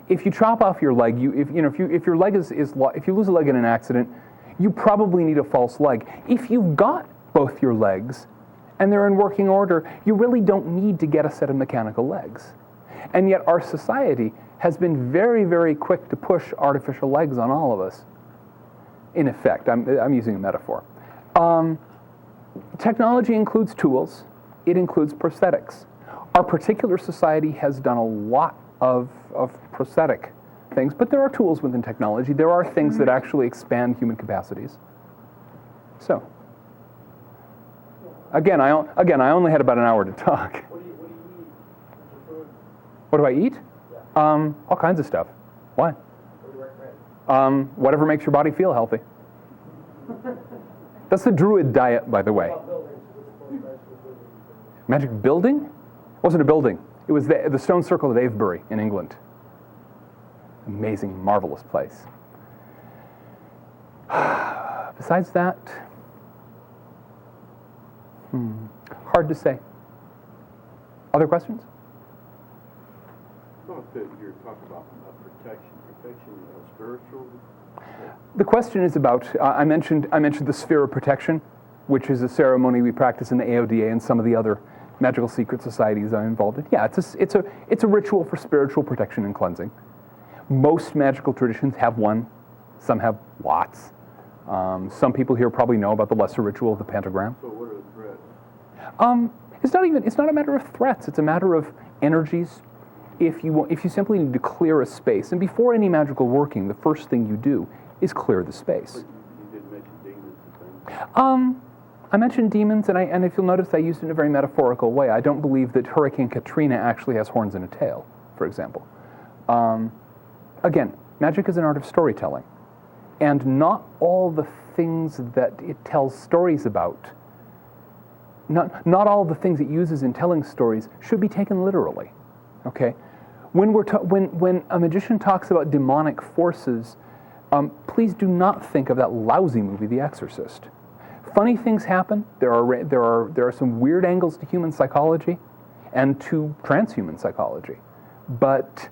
if you chop off your leg, if your leg if you lose a leg in an accident, you probably need a false leg. If you've got both your legs and they're in working order, you really don't need to get a set of mechanical legs. And yet our society has been very, very quick to push artificial legs on all of us. In effect, I'm using a metaphor. Technology includes tools. It includes prosthetics. Our particular society has done a lot of prosthetic things, but there are tools within technology. There are things that actually expand human capacities. So, again, I only had about an hour to talk. What do you eat for food? What do I eat? Yeah. All kinds of stuff. Why? What do you recommend? Whatever makes your body feel healthy. That's the Druid diet, by the way. Magic building? It wasn't a building. It was the stone circle at Avebury in England. Amazing, marvelous place. Besides that, Hard to say. Other questions? I thought that you're talking about protection, spiritual. The question is about, I mentioned the sphere of protection, which is a ceremony we practice in the AODA and some of the other magical secret societies I'm involved in. Yeah, it's a ritual for spiritual protection and cleansing. Most magical traditions have one. Some have lots. Some people here probably know about the lesser ritual of the pentagram. So what are the threats? It's not a matter of threats. It's a matter of energies. If you simply need to clear a space, and before any magical working, the first thing you do is clear the space. But you did mention demons and things. I mentioned demons, and if you'll notice, I used it in a very metaphorical way. I don't believe that Hurricane Katrina actually has horns and a tail, for example. Again, magic is an art of storytelling, and not all the things that it tells stories about, not all the things it uses in telling stories should be taken literally. Okay, when a magician talks about demonic forces, please do not think of that lousy movie, The Exorcist. Funny things happen. There are some weird angles to human psychology, and to transhuman psychology, but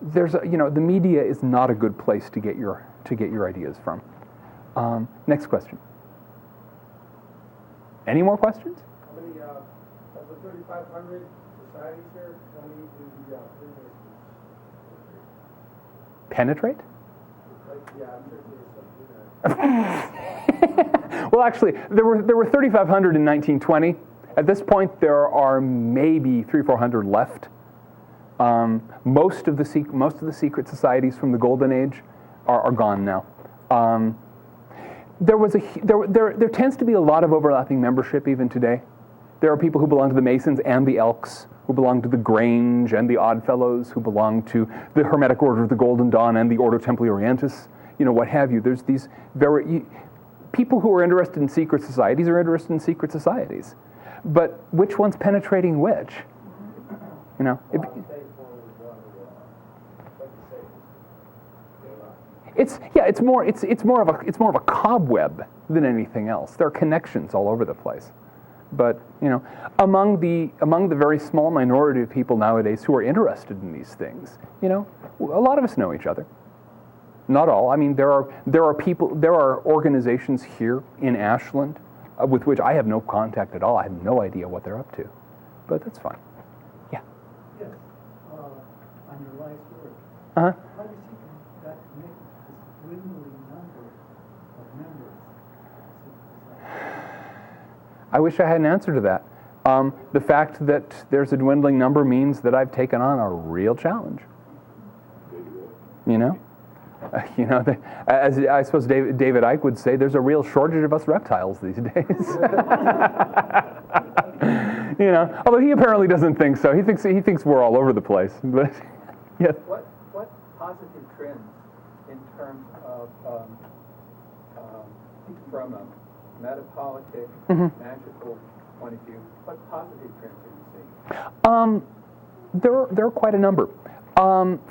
the media is not a good place to get your ideas from. Next question. Any more questions? How many of the 3,500 societies here? How many do the Freemasons Penetrate? yeah, I'm sure there's something. Well, actually, there were 3,500 in 1920. At this point, there are maybe 300-400 left. Most of the secret societies from the Golden Age are gone now. There tends to be a lot of overlapping membership even today. There are people who belong to the Masons and the Elks, who belong to the Grange and the Oddfellows, who belong to the Hermetic Order of the Golden Dawn and the Ordo Templi Orientis, what have you. There's these people who are interested in secret societies are interested in secret societies. But which one's penetrating which? It's more of a cobweb than anything else. There are connections all over the place. But among the very small minority of people nowadays who are interested in these things, a lot of us know each other. Not all. I mean, there are organizations here in Ashland with which I have no contact at all. I have no idea what they're up to, but that's fine. Yeah. Yes. On your life's work. Uh-huh. How do you see that connect this dwindling number of members? I wish I had an answer to that. The fact that there's a dwindling number means that I've taken on a real challenge. As I suppose David Icke would say, there's a real shortage of us reptiles these days. Although he apparently doesn't think so. He thinks we're all over the place. But yes. What positive trends in terms of from a metapolitic, magical point of view, what positive trends are you seeing? There are quite a number.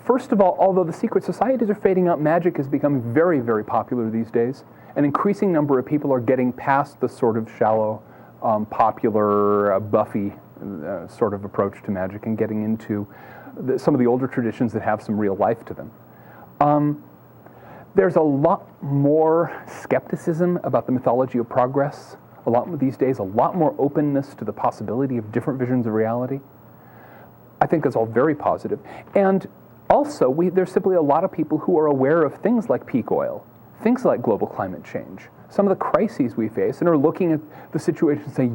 First of all, although the secret societies are fading out, magic is becoming very, very popular these days. An increasing number of people are getting past the sort of shallow, popular, Buffy sort of approach to magic and getting into some of the older traditions that have some real life to them. There's a lot more skepticism about the mythology of progress. These days, a lot more openness to the possibility of different visions of reality. I think that's all very positive. And also, there's simply a lot of people who are aware of things like peak oil, things like global climate change, some of the crises we face, and are looking at the situation and say,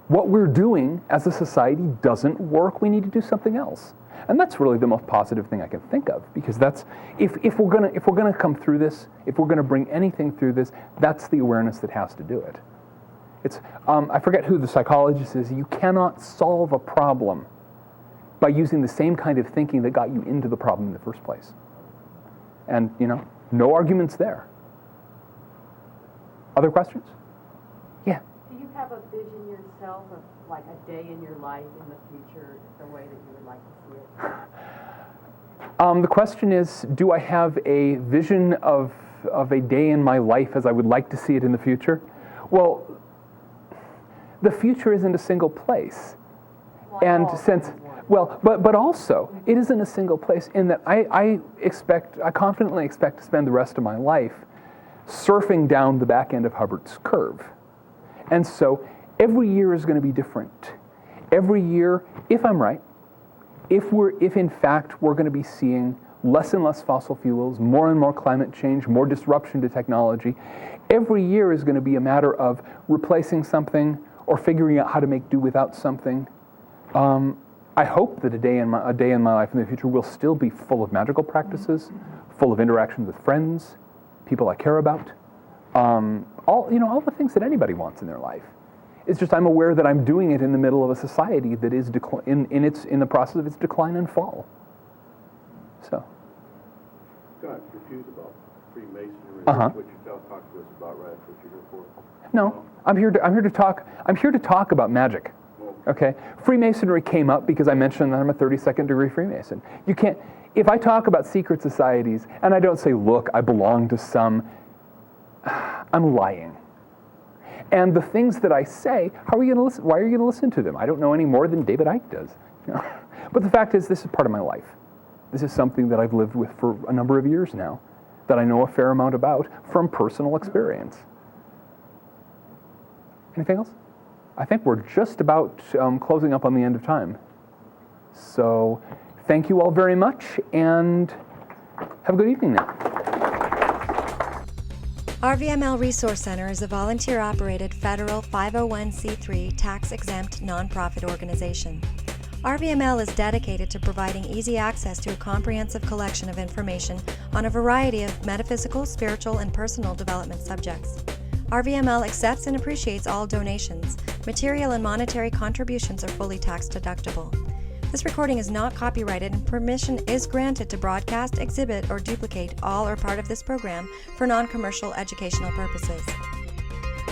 what we're doing as a society doesn't work. We need to do something else. And that's really the most positive thing I can think of, because that's if we're gonna come through this, if we're gonna bring anything through this, that's the awareness that has to do it. It's I forget who the psychologist is. You cannot solve a problem by using the same kind of thinking that got you into the problem in the first place. And no arguments there. Other questions? Yeah. Do you have a vision yourself of like a day in your life in the future, the way that you would like to see it? The question is, do I have a vision of a day in my life as I would like to see it in the future? Well, the future isn't a single place. And since, well, but also, it isn't a single place in that I confidently expect to spend the rest of my life surfing down the back end of Hubbards's curve. And so every year is going to be different. Every year, if I'm right, if in fact we're going to be seeing less and less fossil fuels, more and more climate change, more disruption to technology, every year is going to be a matter of replacing something or figuring out how to make do without something. I hope that a day in my life in the future will still be full of magical practices, full of interactions with friends, people I care about, all the things that anybody wants in their life. It's just I'm aware that I'm doing it in the middle of a society that is in the process of its decline and fall. So. Got confused about Freemasonry. Uh-huh. What you talk to us about, right? That's what you're here for. No, I'm here to talk about magic. Okay, Freemasonry came up because I mentioned that I'm a 32nd degree Freemason. You can't, if I talk about secret societies and I don't say, look, I belong to some, I'm lying. And the things that I say, how are you going to listen? Why are you going to listen to them? I don't know any more than David Icke does. But the fact is, this is part of my life. This is something that I've lived with for a number of years now, that I know a fair amount about from personal experience. Anything else? I think we're just about closing up on the end of time. So thank you all very much, and have a good evening now. RVML Resource Center is a volunteer-operated federal 501c3 tax-exempt nonprofit organization. RVML is dedicated to providing easy access to a comprehensive collection of information on a variety of metaphysical, spiritual, and personal development subjects. RVML accepts and appreciates all donations. Material and monetary contributions are fully tax deductible. This recording is not copyrighted, and permission is granted to broadcast, exhibit, or duplicate all or part of this program for non-commercial educational purposes.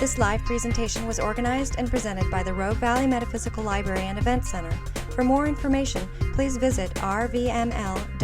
This live presentation was organized and presented by the Rogue Valley Metaphysical Library and Event Center. For more information, please visit rvml.org.